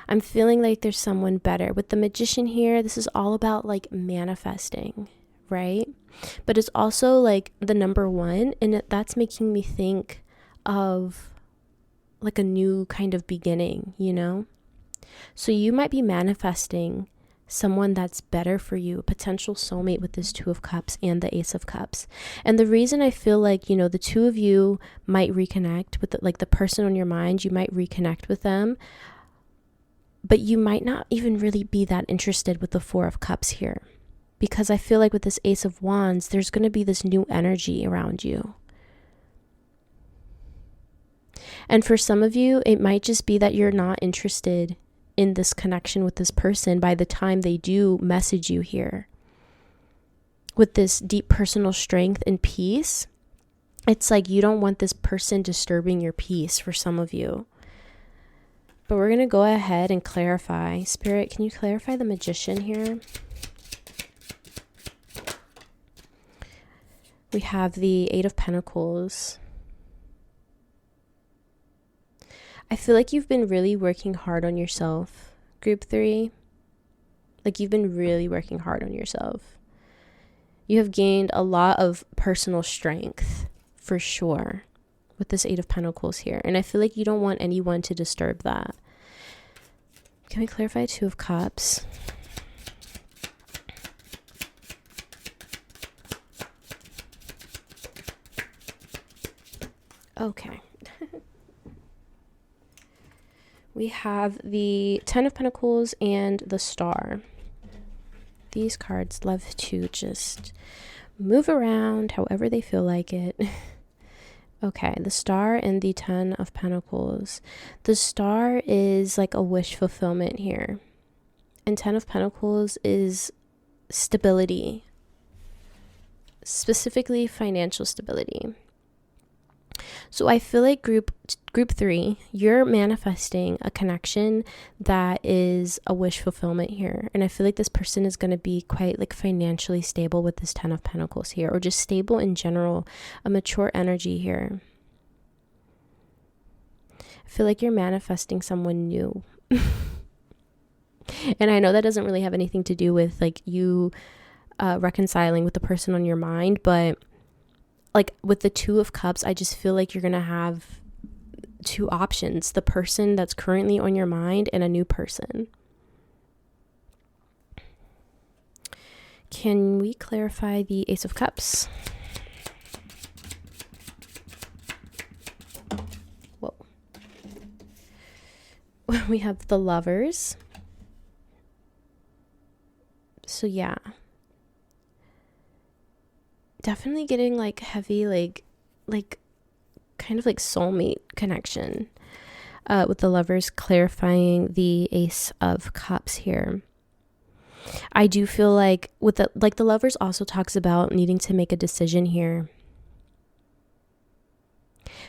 I'm feeling like there's someone better. With the Magician here, this is all about like manifesting, right? But it's also like the number 1, and that's making me think of like a new kind of beginning, you know? So you might be manifesting someone that's better for you, a potential soulmate with this Two of Cups and the Ace of Cups. And the reason I feel like, you know, the 2 of you might reconnect with the person on your mind, you might reconnect with them, but you might not even really be that interested with the Four of Cups here. Because I feel like with this Ace of Wands, there's going to be this new energy around you. And for some of you, it might just be that you're not interested in this connection with this person by the time they do message you here. With this deep personal strength and peace, it's like you don't want this person disturbing your peace for some of you. But we're going to go ahead and clarify. Spirit, can you clarify the Magician here? We have the Eight of Pentacles. I feel like you've been really working hard on yourself, Group 3. Like you've been really working hard on yourself. You have gained a lot of personal strength, for sure, with this Eight of Pentacles here. And I feel like you don't want anyone to disturb that. Can we clarify Two of Cups? Okay. We have the Ten of Pentacles and the Star. These cards love to just move around however they feel like it. Okay, the Star and the Ten of Pentacles. The Star is like a wish fulfillment here. And Ten of Pentacles is stability, specifically financial stability. So I feel like group 3, you're manifesting a connection that is a wish fulfillment here. And I feel like this person is going to be quite like financially stable with this Ten of Pentacles here, or just stable in general, a mature energy here. I feel like you're manifesting someone new. And I know that doesn't really have anything to do with like you reconciling with the person on your mind, but like with the Two of Cups, I just feel like you're going to have two options, the person that's currently on your mind and a new person. Can we clarify the Ace of Cups? Whoa. We have the Lovers. So yeah. Definitely getting like heavy, like kind of like soulmate connection with the Lovers, clarifying the Ace of Cups here. I do feel like with the Lovers also talks about needing to make a decision here.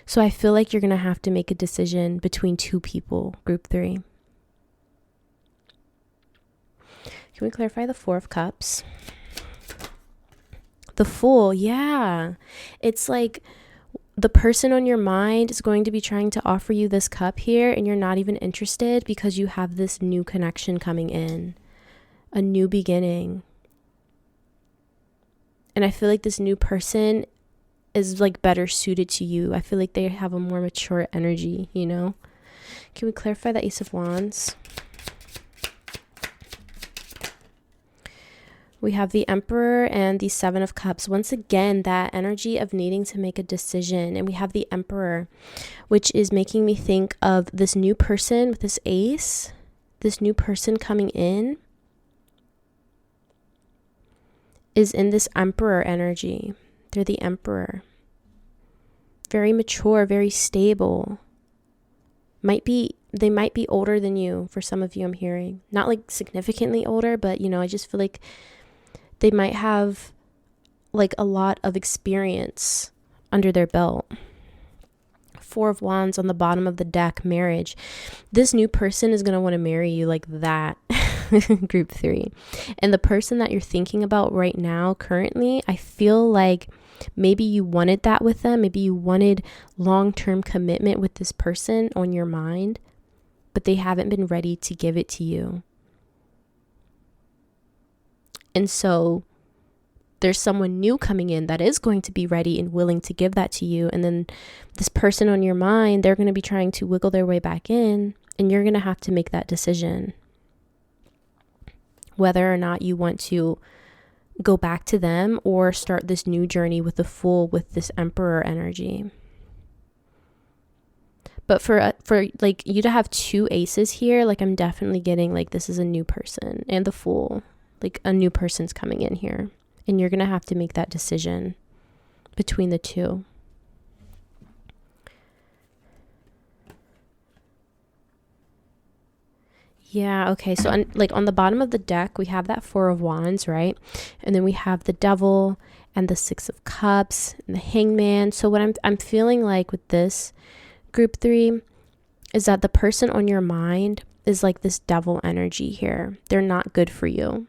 So I feel like you're going to have to make a decision between two people, group 3. Can we clarify the Four of Cups? The Fool, yeah. It's like the person on your mind is going to be trying to offer you this cup here, and you're not even interested because you have this new connection coming in, a new beginning. And I feel like this new person is like better suited to you. I feel like they have a more mature energy, you know? Can we clarify the Ace of Wands? We have the Emperor and the Seven of Cups. Once again, that energy of needing to make a decision. And we have the Emperor, which is making me think of this new person with this Ace, this new person coming in is in this Emperor energy. They're the Emperor. Very mature, very stable. They might be older than you for some of you, I'm hearing. Not like significantly older, but you know, I just feel like they might have like a lot of experience under their belt. Four of Wands on the bottom of the deck, marriage. This new person is going to want to marry you like that. Group 3. And the person that you're thinking about right now, currently, I feel like maybe you wanted that with them. Maybe you wanted long-term commitment with this person on your mind, but they haven't been ready to give it to you. And so there's someone new coming in that is going to be ready and willing to give that to you. And then this person on your mind, they're going to be trying to wiggle their way back in, and you're going to have to make that decision. Whether or not you want to go back to them or start this new journey with the Fool, with this Emperor energy. But for like you to have two aces here, like I'm definitely getting like this is a new person, and the Fool, like a new person's coming in here, and you're going to have to make that decision between the two. Yeah, okay. So on the bottom of the deck, we have that Four of Wands, right? And then we have the Devil and the Six of Cups and the Hangman. So what I'm feeling like with this group 3 is that the person on your mind is like this devil energy here. They're not good for you.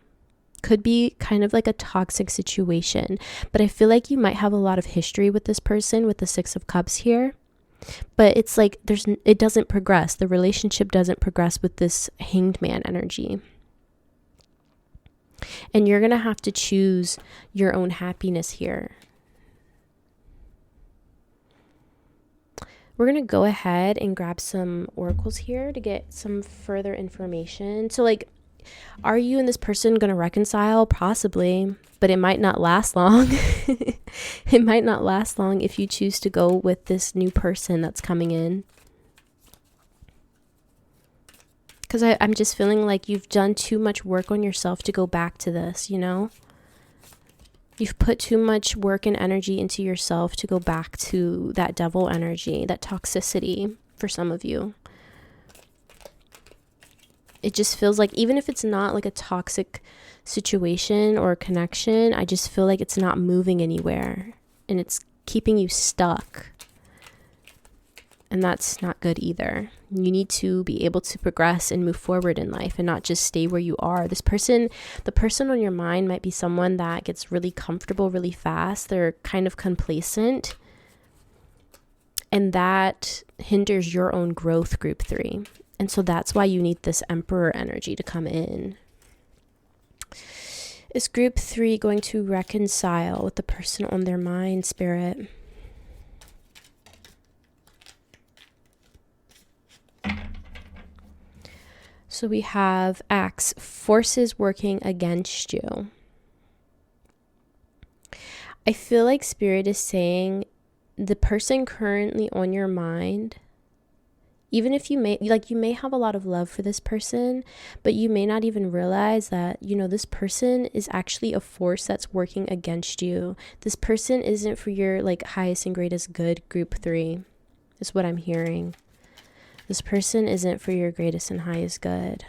Could be kind of like a toxic situation, but I feel like you might have a lot of history with this person with the Six of Cups here. But it's like it doesn't progress. The relationship doesn't progress with this Hanged Man energy. And you're going to have to choose your own happiness here. We're going to go ahead and grab some oracles here to get some further information. So like, are you and this person going to reconcile? Possibly, but it might not last long. It might not last long if you choose to go with this new person that's coming in. Because I'm just feeling like you've done too much work on yourself to go back to this, you know? You've put too much work and energy into yourself to go back to that devil energy, that toxicity for some of you. It just feels like, even if it's not like a toxic situation or connection, I just feel like it's not moving anywhere and it's keeping you stuck. And that's not good either. You need to be able to progress and move forward in life and not just stay where you are. The person on your mind might be someone that gets really comfortable really fast. They're kind of complacent. And that hinders your own growth, group 3. And so that's why you need this Emperor energy to come in. Is group 3 going to reconcile with the person on their mind, Spirit? So we have Axe, forces working against you. I feel like Spirit is saying the person currently on your mind, even if you may have a lot of love for this person, but you may not even realize that, this person is actually a force that's working against you. This person isn't for your highest and greatest good, group 3, is what I'm hearing. This person isn't for your greatest and highest good.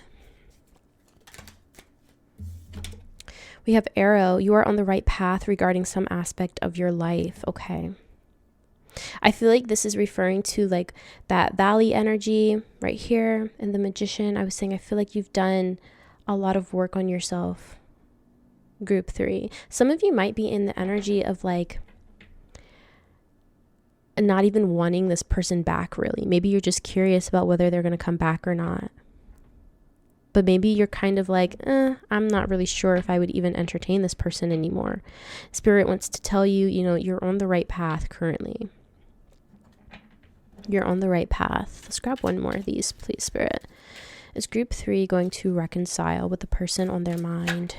We have Arrow. You are on the right path regarding some aspect of your life. Okay. I feel like this is referring to that valley energy right here in the Magician. I was saying I feel like you've done a lot of work on yourself, group 3. Some of you might be in the energy of not even wanting this person back, really. Maybe you're just curious about whether they're going to come back or not. But maybe you're kind of I'm not really sure if I would even entertain this person anymore. Spirit wants to tell you, you're on the right path currently. You're on the right path. Let's grab one more of these, please, Spirit. Is group 3 going to reconcile with the person on their mind?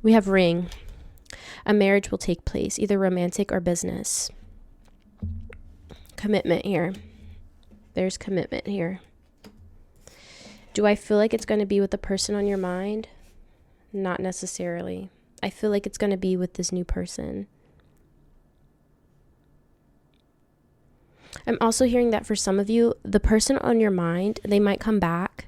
We have Ring. A marriage will take place, either romantic or business. Commitment here. There's commitment here. Do I feel like it's going to be with the person on your mind? Not necessarily. I feel like it's going to be with this new person. I'm also hearing that for some of you, the person on your mind, they might come back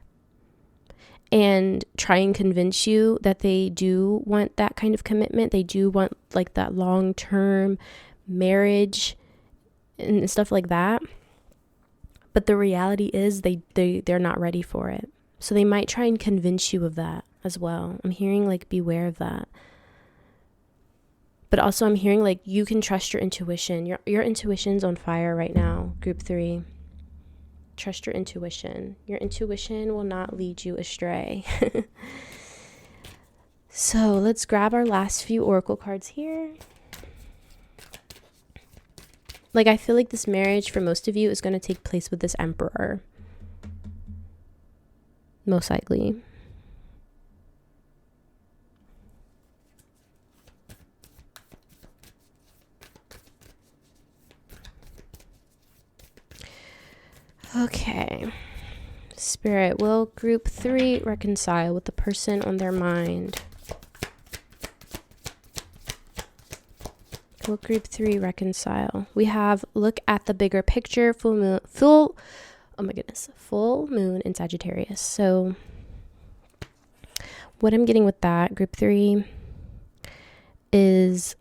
and try and convince you that they do want that kind of commitment. They do want that long-term marriage and stuff like that. But the reality is they're not ready for it. So they might try and convince you of that as well. I'm hearing beware of that. But also I'm hearing you can trust your intuition. Your intuition's on fire right now, group 3. Trust your intuition. Your intuition will not lead you astray. So let's grab our last few oracle cards here. I feel like this marriage for most of you is going to take place with this Emperor. Most likely. Okay. Spirit, will group 3 reconcile with the person on their mind? Will group 3 reconcile? We have look at the bigger picture, full moon in Sagittarius. So what I'm getting with that, group 3, is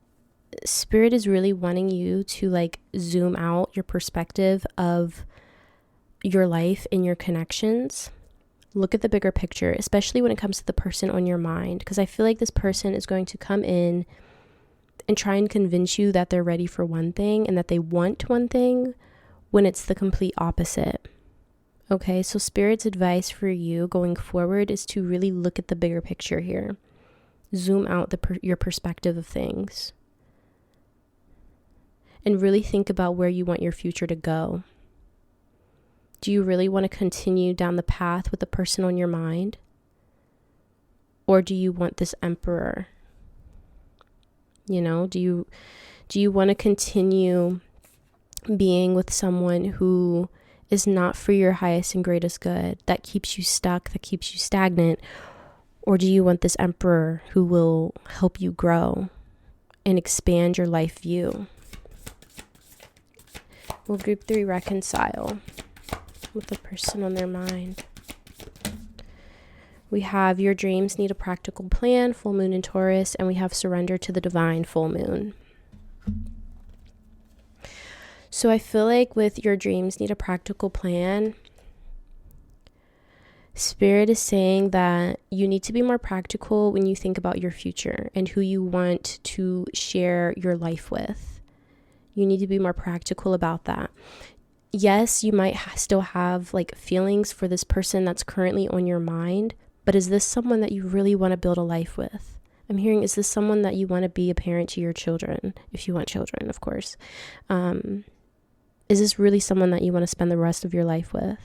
Spirit is really wanting you to zoom out your perspective of your life and your connections. Look at the bigger picture, especially when it comes to the person on your mind, because I feel like this person is going to come in and try and convince you that they're ready for one thing and that they want one thing when it's the complete opposite. Okay, so Spirit's advice for you going forward is to really look at the bigger picture here. Zoom out your perspective of things. And really think about where you want your future to go. Do you really want to continue down the path with the person on your mind? Or do you want this Emperor? Do you want to continue being with someone who is not for your highest and greatest good, that keeps you stuck, that keeps you stagnant? Or do you want this Emperor who will help you grow and expand your life view. Well, group 3, reconcile with the person on their mind. We have your dreams need a practical plan, full moon in Taurus, and we have surrender to the divine, full moon. So I feel like with your dreams need a practical plan, Spirit is saying that you need to be more practical when you think about your future and who you want to share your life with. You need to be more practical about that. Yes, you might still have like feelings for this person that's currently on your mind, but is this someone that you really want to build a life with? I'm hearing, is this someone that you want to be a parent to your children? If you want children, of course. Is this really someone that you want to spend the rest of your life with?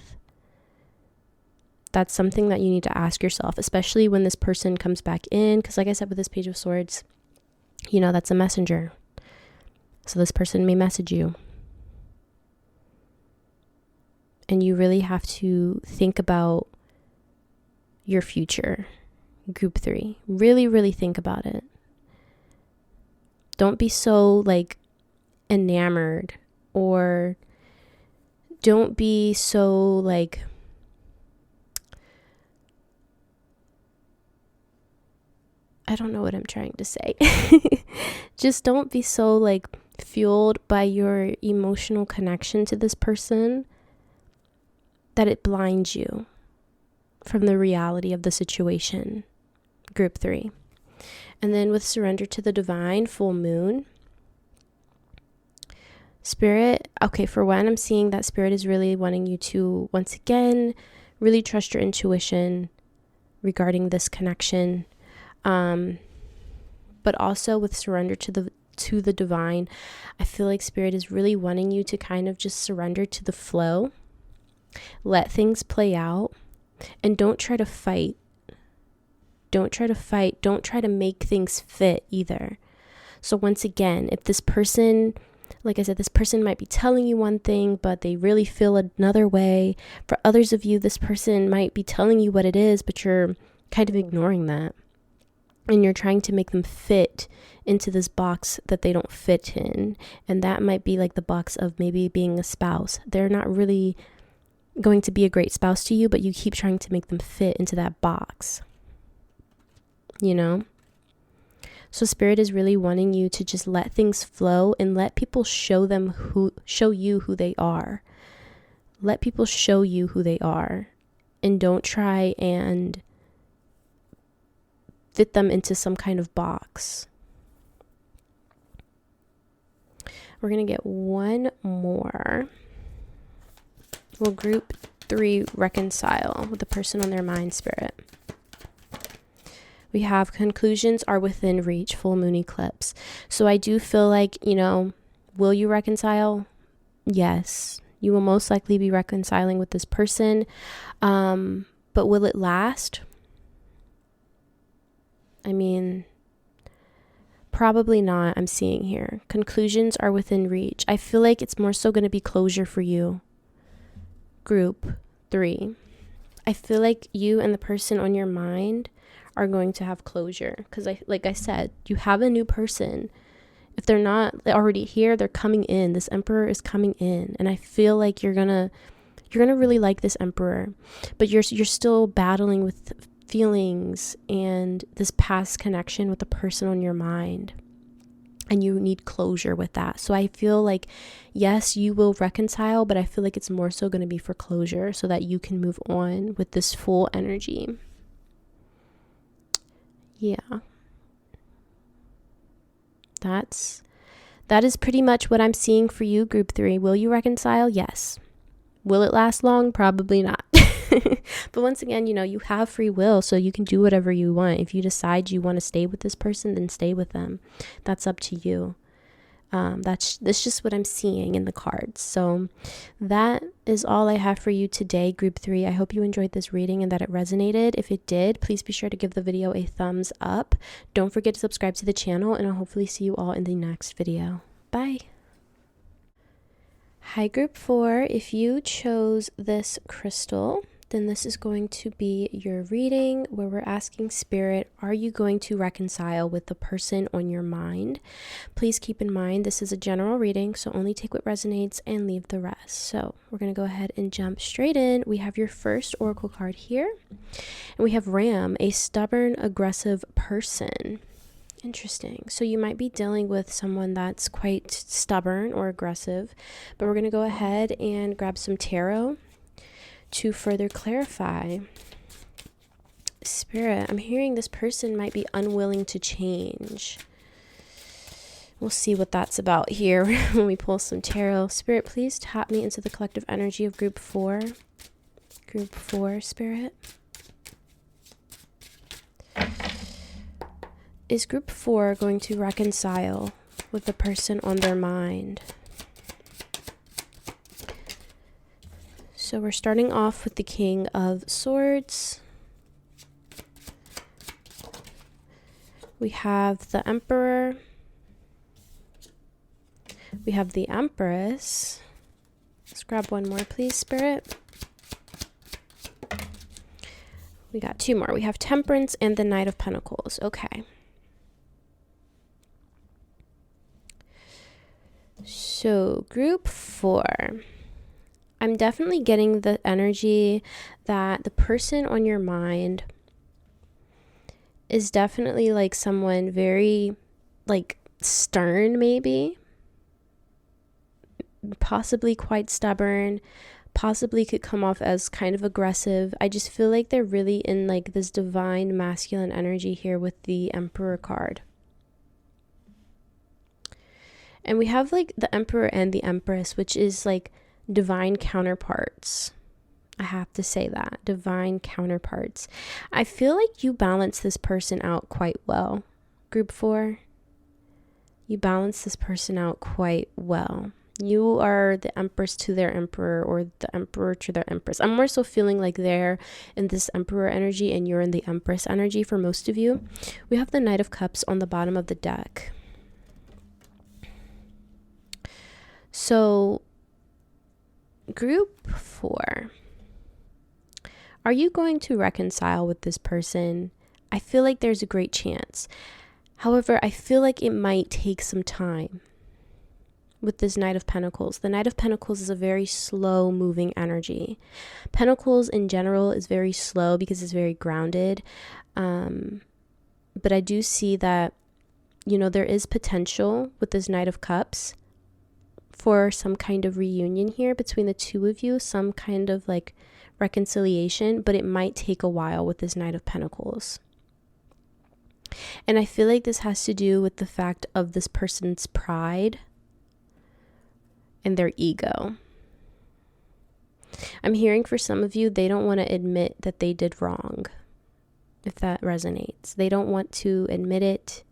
That's something that you need to ask yourself, especially when this person comes back in. Because like I said, with this Page of Swords, you know, that's a messenger. So this person may message you. And you really have to think about your future. Group 3. Really, really think about it. Don't be so like enamored, or don't be so like I don't know what I'm trying to say. Just don't be so like fueled by your emotional connection to this person that it blinds you from the reality of the situation. Group 3. And then with surrender to the divine, full moon. Spirit, okay, for one, I'm seeing that Spirit is really wanting you to, once again, really trust your intuition regarding this connection. But also with surrender to the divine, I feel like Spirit is really wanting you to kind of just surrender to the flow. Let things play out, and don't try to fight. Don't try to fight. Don't try to make things fit either. So once again, if this person, like I said, this person might be telling you one thing, but they really feel another way. For others of you, this person might be telling you what it is, but you're kind of ignoring that. And you're trying to make them fit into this box that they don't fit in. And that might be like the box of maybe being a spouse. They're not really going to be a great spouse to you, but you keep trying to make them fit into that box. You know? So Spirit is really wanting you to just let things flow and let people show you who they are. Let people show you who they are. And don't try and fit them into some kind of box. We're going to get one more. We'll group 3, reconcile with the person on their mind, Spirit. We have conclusions are within reach, full moon eclipse. So I do feel like, you know, will you reconcile? Yes. You will most likely be reconciling with this person. But will it last? I mean, probably not, I'm seeing here. Conclusions are within reach. I feel like it's more so going to be closure for you. Group 3. I feel like you and the person on your mind are going to have closure. Because like I said, you have a new person. If they're not already here, they're coming in. This Emperor is coming in. And I feel like you're gonna really like this Emperor. But you're still battling with feelings and this past connection with the person on your mind, and you need closure with that. So I feel like, yes, you will reconcile, but I feel like it's more so going to be for closure so that you can move on with this full energy. Yeah, that is pretty much what I'm seeing for you, group 3. Will you reconcile? Yes. Will it last long? Probably not. But once again, you know, you have free will, so you can do whatever you want. If you decide you want to stay with this person, then stay with them. That's up to you. That's just what I'm seeing in the cards. So that is all I have for you today, group 3. I hope you enjoyed this reading and that it resonated. If it did, please be sure to give the video a thumbs up. Don't forget to subscribe to the channel, and I'll hopefully see you all in the next video. Bye. Hi, group 4. If you chose this crystal, then this is going to be your reading where we're asking Spirit, are you going to reconcile with the person on your mind? Please keep in mind this is a general reading, so only take what resonates and leave the rest. So we're going to go ahead and jump straight in. We have your first oracle card here, and we have Ram, a stubborn, aggressive person. Interesting. So you might be dealing with someone that's quite stubborn or aggressive, but we're going to go ahead and grab some tarot to further clarify. Spirit, I'm hearing this person might be unwilling to change. We'll see what that's about here when we pull some tarot. Spirit, please tap me into the collective energy of group 4. Group 4, Spirit. Is group 4 going to reconcile with the person on their mind? So we're starting off with the King of Swords. We have the Emperor. We have the Empress. Let's grab one more, please, Spirit. We got 2 more. We have Temperance and the Knight of Pentacles. Okay. So group 4. I'm definitely getting the energy that the person on your mind is definitely like someone very like stern, maybe, possibly quite stubborn, possibly could come off as kind of aggressive. I just feel like they're really in like this divine masculine energy here with the Emperor card. And we have like the Emperor and the Empress, which is like divine counterparts. I have to say that. Divine counterparts. I feel like you balance this person out quite well. Group 4. You balance this person out quite well. You are the Empress to their Emperor, or the Emperor to their Empress. I'm more so feeling like they're in this Emperor energy and you're in the Empress energy for most of you. We have the Knight of Cups on the bottom of the deck. So group 4, are you going to reconcile with this person? I feel like there's a great chance. However, I feel like it might take some time with this Knight of Pentacles. The Knight of Pentacles is a very slow moving energy. Pentacles in general is very slow because it's very grounded. But I do see that, you know, there is potential with this Knight of Cups for some kind of reunion here between the two of you, some kind of like reconciliation, but it might take a while with this Knight of Pentacles. And I feel like this has to do with the fact of this person's pride and their ego. I'm hearing for some of you, they don't want to admit that they did wrong, if that resonates. They don't want to admit it.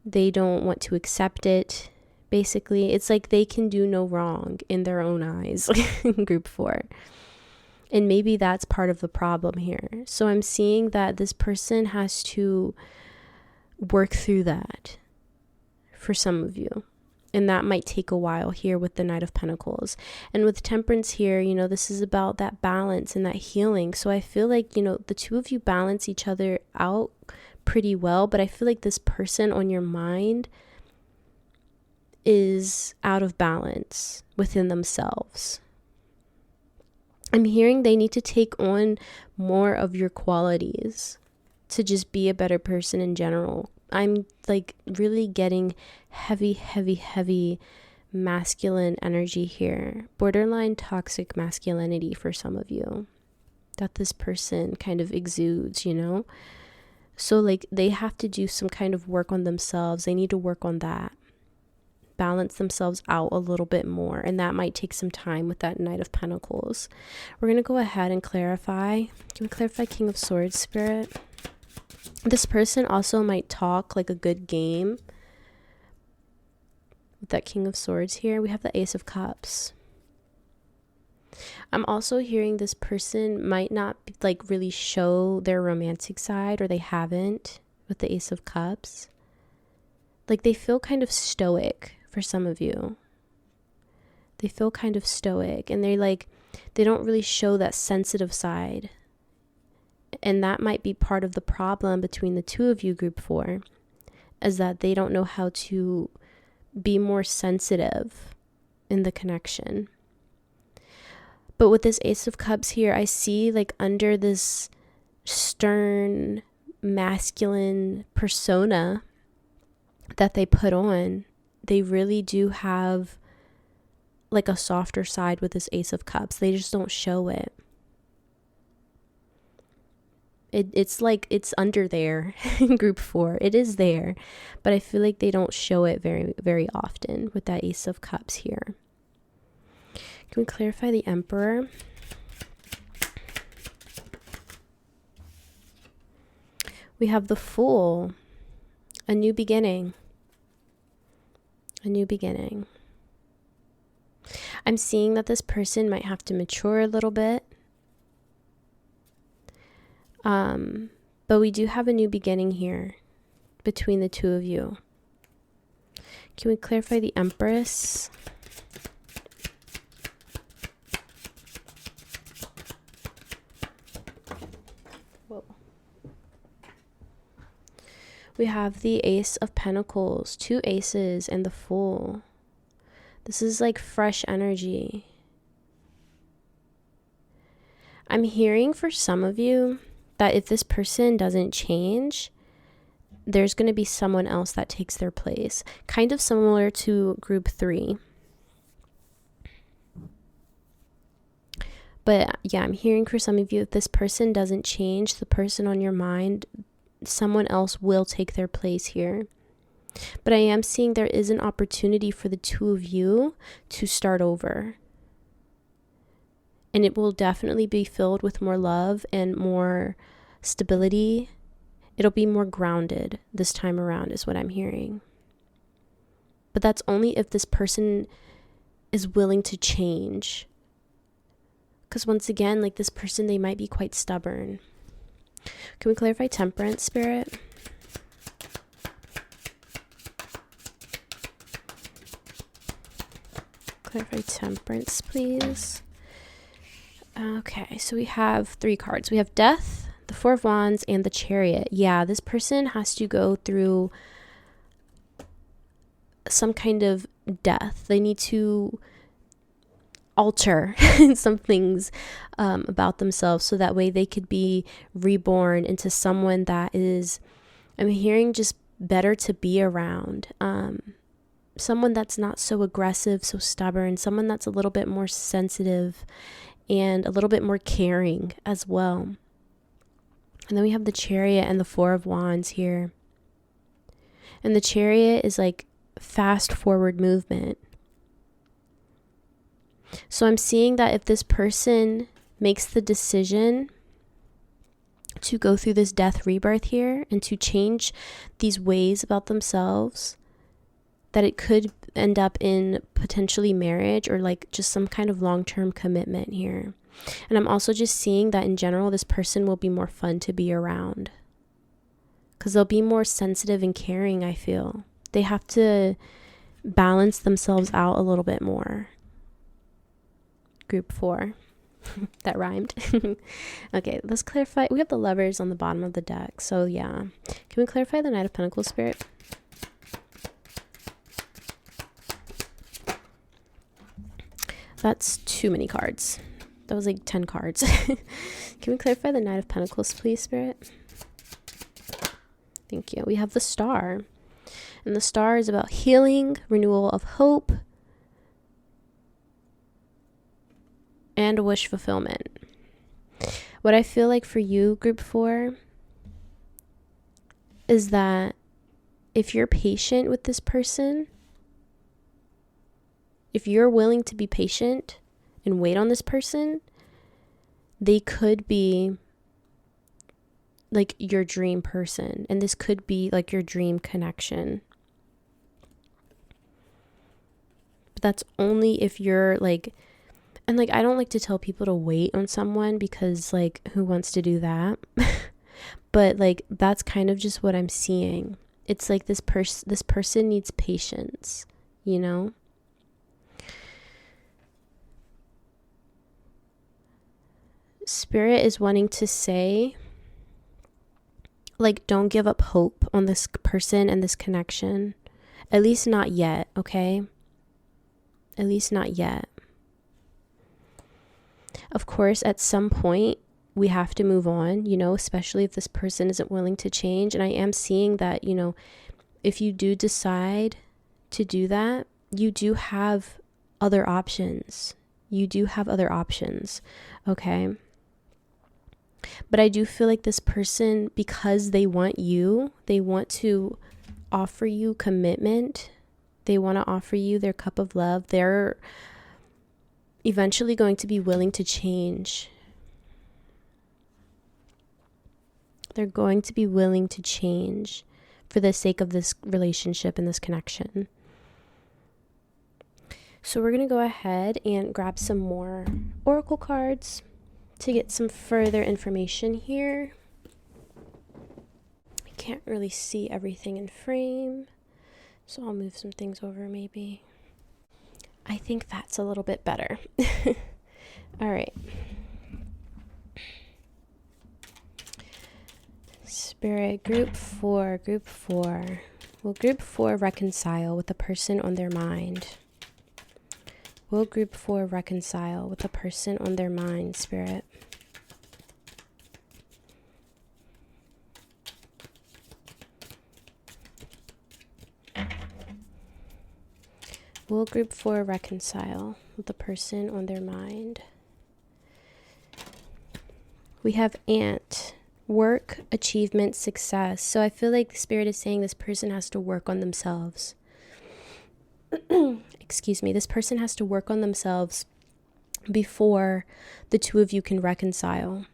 They don't want to accept it. Basically, it's like they can do no wrong in their own eyes, group 4. And maybe that's part of the problem here. So I'm seeing that this person has to work through that for some of you. And that might take a while here with the Knight of Pentacles. And with Temperance here, you know, this is about that balance and that healing. So I feel like, you know, the two of you balance each other out pretty well, but I feel like this person on your mind is out of balance within themselves. I'm hearing they need to take on more of your qualities to just be a better person in general. I'm like really getting heavy masculine energy here. Borderline toxic masculinity for some of you that this person kind of exudes, you know? So like they have to do some kind of work on themselves. They need to work on that. Balance themselves out a little bit more. And that might take some time with that Knight of Pentacles. We're going to go ahead and clarify. Can we clarify King of Swords, Spirit? This person also might talk like a good game. With that King of Swords here, we have the Ace of Cups. I'm also hearing this person might not like really show their romantic side, or they haven't with the Ace of Cups. Like they feel kind of stoic for some of you. They feel kind of stoic, and they're like, They don't really show that sensitive side. And that might be part of the problem between the two of you, group 4, is that they don't know how to be more sensitive in the connection. But with this Ace of Cups here, I see like under this stern, masculine persona that they put on, they really do have like a softer side with this Ace of Cups. They just don't show it. It's like it's under there in group 4. It is there, but I feel like they don't show it very, very often with that Ace of Cups here. Can we clarify the Emperor? We have the Fool. A new beginning. A new beginning. I'm seeing that this person might have to mature a little bit. But we do have a new beginning here between the two of you. Can we clarify the Empress? Whoa. We have the Ace of Pentacles, 2 aces, and the Fool. This is like fresh energy. I'm hearing for some of you that if this person doesn't change, there's going to be someone else that takes their place. Kind of similar to group 3. But yeah, I'm hearing for some of you, if this person doesn't change, the person on your mind, someone else will take their place here. But I am seeing there is an opportunity for the two of you to start over. And it will definitely be filled with more love and more stability. It'll be more grounded this time around is what I'm hearing. But that's only if this person is willing to change. Because once again, like this person, they might be quite stubborn. Can we clarify Temperance, Spirit? Clarify Temperance, please. Okay, so we have 3 cards. We have Death, the 4 of Wands, and the Chariot. Yeah, this person has to go through some kind of death. They need to alter some things about themselves so that way they could be reborn into someone that is, I'm hearing, just better to be around. Someone that's not so aggressive, so stubborn, someone that's a little bit more sensitive and a little bit more caring as well. And then we have the Chariot and the 4 of Wands here. And the Chariot is like fast forward movement. So I'm seeing that if this person makes the decision to go through this death rebirth here and to change these ways about themselves, that it could end up in potentially marriage or like just some kind of long-term commitment here. And I'm also just seeing that in general, this person will be more fun to be around because they'll be more sensitive and caring, I feel. They have to balance themselves out a little bit more. Group 4. That rhymed. Okay, let's clarify. We have the Lovers on the bottom of the deck. So yeah. Can we clarify the Knight of Pentacles, Spirit? That's too many cards. That was like 10 cards. Can we clarify the Knight of Pentacles, please, Spirit? Thank you. We have the Star. And the Star is about healing, renewal of hope, and wish fulfillment. What I feel like for you, group 4, is that if you're patient with this person, if you're willing to be patient and wait on this person, they could be like your dream person. And this could be like your dream connection. But that's only if you're like, and like, I don't like to tell people to wait on someone because like, who wants to do that? But like, that's kind of just what I'm seeing. It's like this person needs patience, you know? Spirit is wanting to say, like, don't give up hope on this person and this connection. At least not yet, okay? At least not yet. Of course, at some point, we have to move on, you know, especially if this person isn't willing to change. And I am seeing that, you know, if you do decide to do that, you do have other options. You do have other options, okay? But I do feel like this person, because they want you, they want to offer you commitment. They want to offer you their cup of love. They're eventually going to be willing to change. They're going to be willing to change for the sake of this relationship and this connection. So we're going to go ahead and grab some more oracle cards to get some further information here. I can't really see everything in frame, so I'll move some things over maybe. I think that's a little bit better. All right. Spirit, group four. Will group 4 reconcile with the person on their mind? Will group 4 reconcile with the person on their mind, Spirit? Will group 4 reconcile with the person on their mind? We have Ant. Work, achievement, success. So I feel like the Spirit is saying this person has to work on themselves. Excuse me. This person has to work on themselves before the two of you can reconcile.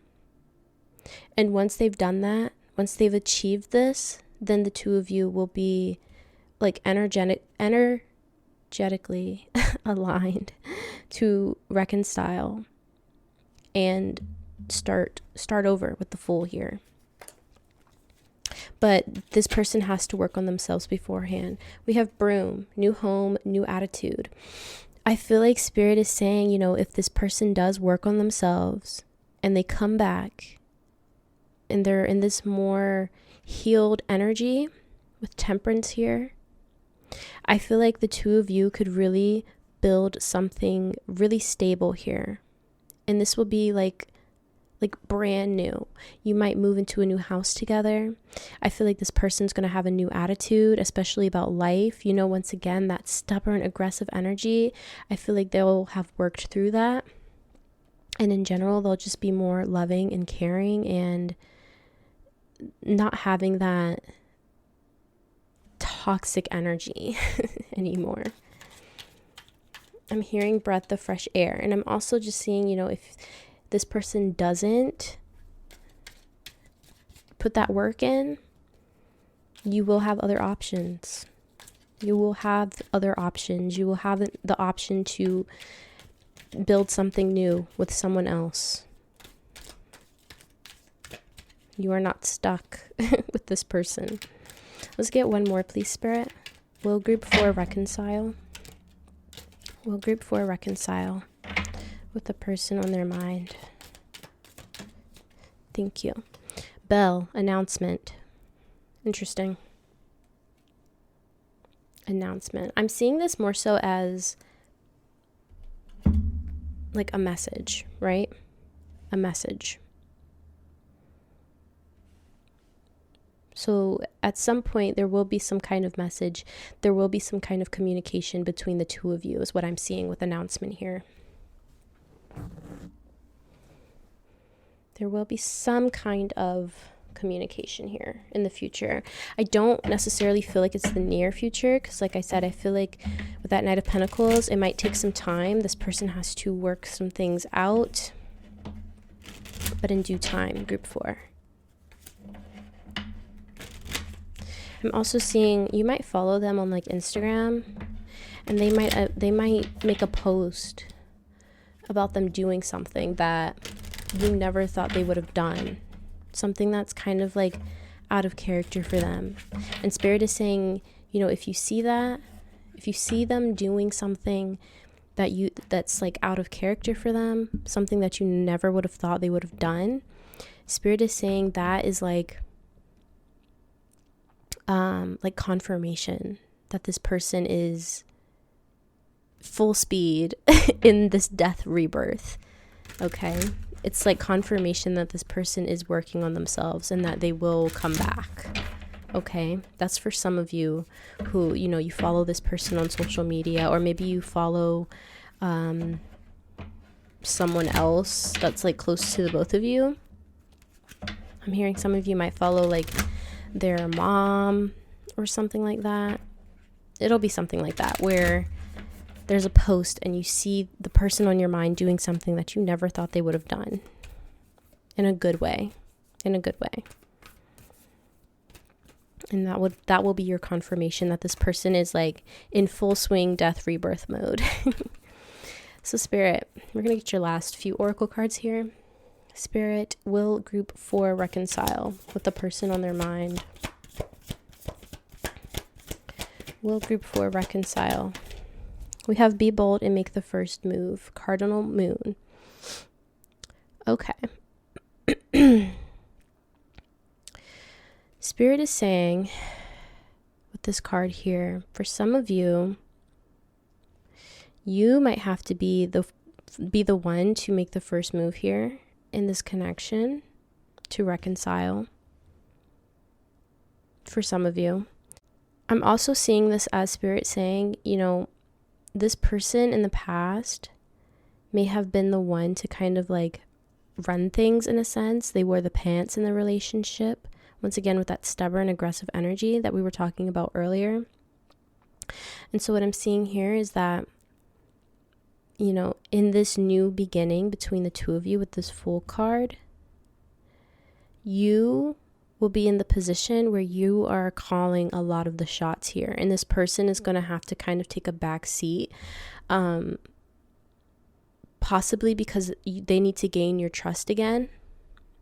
And once they've done that, once they've achieved this, then the two of you will be like energetically aligned to reconcile and start over with the Fool here. But this person has to work on themselves beforehand. We have Broom, new home, new attitude. I feel like Spirit is saying, you know, if this person does work on themselves and they come back and they're in this more healed energy with Temperance here, I feel like the two of you could really build something really stable here. And this will be like brand new. You might move into a new house together. I feel like this person's going to have a new attitude, especially about life. You know, once again, that stubborn, aggressive energy. I feel like they'll have worked through that. And in general, they'll just be more loving and caring and not having that toxic energy anymore. I'm hearing breath of fresh air. And I'm also just seeing, you know, if this person doesn't put that work in, you will have other options. You will have other options. You will have the option to build something new with someone else. You are not stuck with this person. Let's get one more, please, Spirit. Will group 4 reconcile? Will group 4 reconcile with the person on their mind? Thank you. Bell, announcement. Interesting. Announcement. I'm seeing this more so as like a message, right? A message. So at some point there will be some kind of message. There will be some kind of communication between the two of you is what I'm seeing with announcement here. There will be some kind of communication here in the future. I don't necessarily feel like it's the near future because like I said, I feel like with that Knight of Pentacles, it might take some time. This person has to work some things out, but in due time, group 4. I'm also seeing you might follow them on like Instagram, and they might make a post about them doing something that you never thought they would have done, something that's kind of like out of character for them. And Spirit is saying, you know, if you see that, if you see them doing something that's like out of character for them, something that you never would have thought they would have done. Spirit is saying that is like confirmation that this person is full speed in this death rebirth. Okay, it's like confirmation that this person is working on themselves and that they will come back. Okay, that's for some of you who, you know, you follow this person on social media, or maybe you follow someone else that's like close to the both of you. I'm hearing some of you might follow like their mom or something like that. It'll be something like that, where there's a post and you see the person on your mind doing something that you never thought they would have done, in a good way. And that will be your confirmation that this person is like in full swing death rebirth mode. So Spirit, we're going to get your last few oracle cards here. Spirit, will group 4 reconcile with the person on their mind? Will group 4 reconcile? We have be bold and make the first move. Cardinal moon. Okay. Spirit is saying with this card here, for some of you, you might have to be the one to make the first move here in this connection to reconcile. For some of you, I'm also seeing this as Spirit saying, you know, this person in the past may have been the one to kind of like run things in a sense. They wore the pants in the relationship. Once again, with that stubborn, aggressive energy that we were talking about earlier. And so what I'm seeing here is that, you know, in this new beginning between the two of you with this Fool card, you will be in the position where you are calling a lot of the shots here. And this person is going to have to kind of take a back seat, possibly because they need to gain your trust again,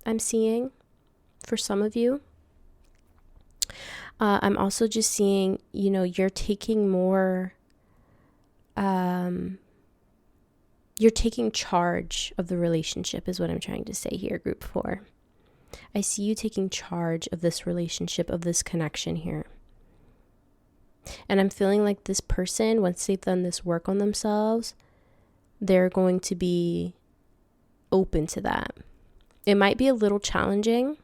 I'm seeing, for some of you. I'm also just seeing, you know, you're taking more, you're taking charge of the relationship is what I'm trying to say here, group 4. I see you taking charge of this relationship, of this connection here. And I'm feeling like this person, once they've done this work on themselves, they're going to be open to that. It might be a little challenging.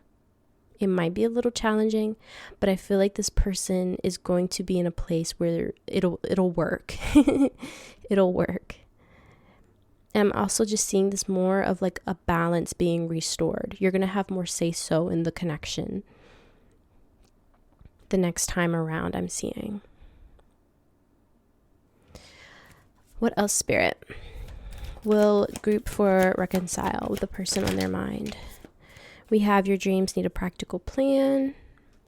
But I feel like this person is going to be in a place where it'll work. It'll work. And I'm also just seeing this more of like a balance being restored. You're going to have more say-so in the connection the next time around, I'm seeing. What else, Spirit? Will group 4 reconcile with the person on their mind? We have your dreams need a practical plan,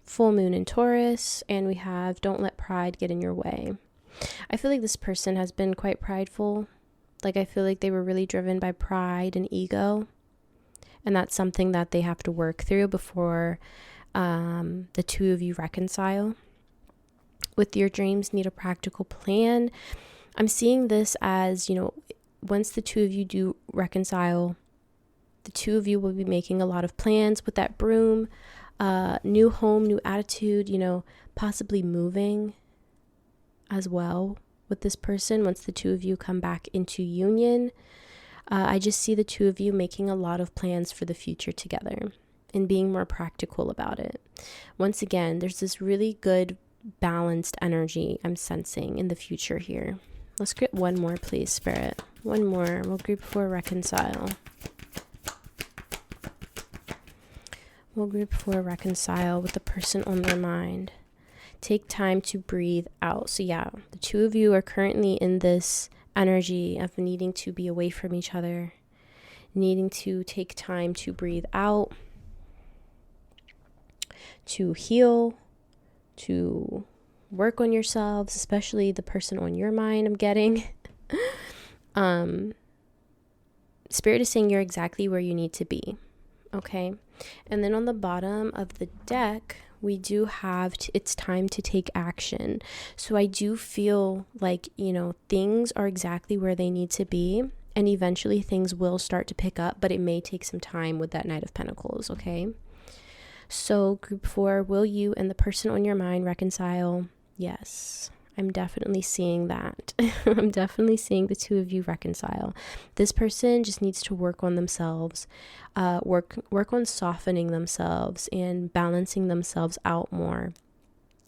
full moon in Taurus, and we have don't let pride get in your way. I feel like this person has been quite prideful. Like, I feel like they were really driven by pride and ego, and that's something that they have to work through before the two of you reconcile. With your dreams need a practical plan, I'm seeing this as, you know, once the two of you do reconcile, the two of you will be making a lot of plans with that broom, new home, new attitude, you know, possibly moving as well with this person once the two of you come back into union. I just see the two of you making a lot of plans for the future together and being more practical about it. Once again, there's this really good balanced energy I'm sensing in the future here. Let's get one more, please, Spirit. One more. We'll group 4 reconcile. We'll group 4 reconcile with the person on their mind. Take time to breathe out. So yeah, the two of you are currently in this energy of needing to be away from each other, needing to take time to breathe out, to heal, to work on yourselves, especially the person on your mind, I'm getting. Spirit is saying you're exactly where you need to be. Okay. And then on the bottom of the deck, we do have it's time to take action. So I do feel like, you know, things are exactly where they need to be, and eventually things will start to pick up, but it may take some time with that Knight of Pentacles, okay? So group 4, will you and the person on your mind reconcile? Yes, I'm definitely seeing that. I'm definitely seeing the two of you reconcile. This person just needs to work on themselves, work on softening themselves and balancing themselves out more.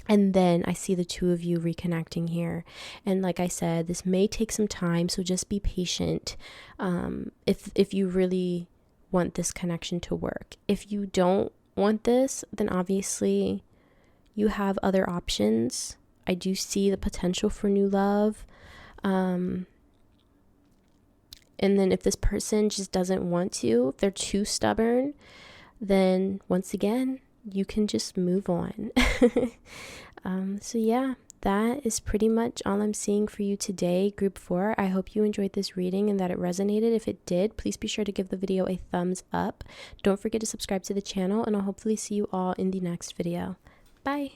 And then I see the two of you reconnecting here. And like I said, this may take some time, so just be patient if you really want this connection to work. If you don't want this, then obviously you have other options. I do see the potential for new love. And then if this person just doesn't want to, if they're too stubborn, then once again, you can just move on. So yeah, that is pretty much all I'm seeing for you today, group 4. I hope you enjoyed this reading and that it resonated. If it did, please be sure to give the video a thumbs up. Don't forget to subscribe to the channel, and I'll hopefully see you all in the next video. Bye.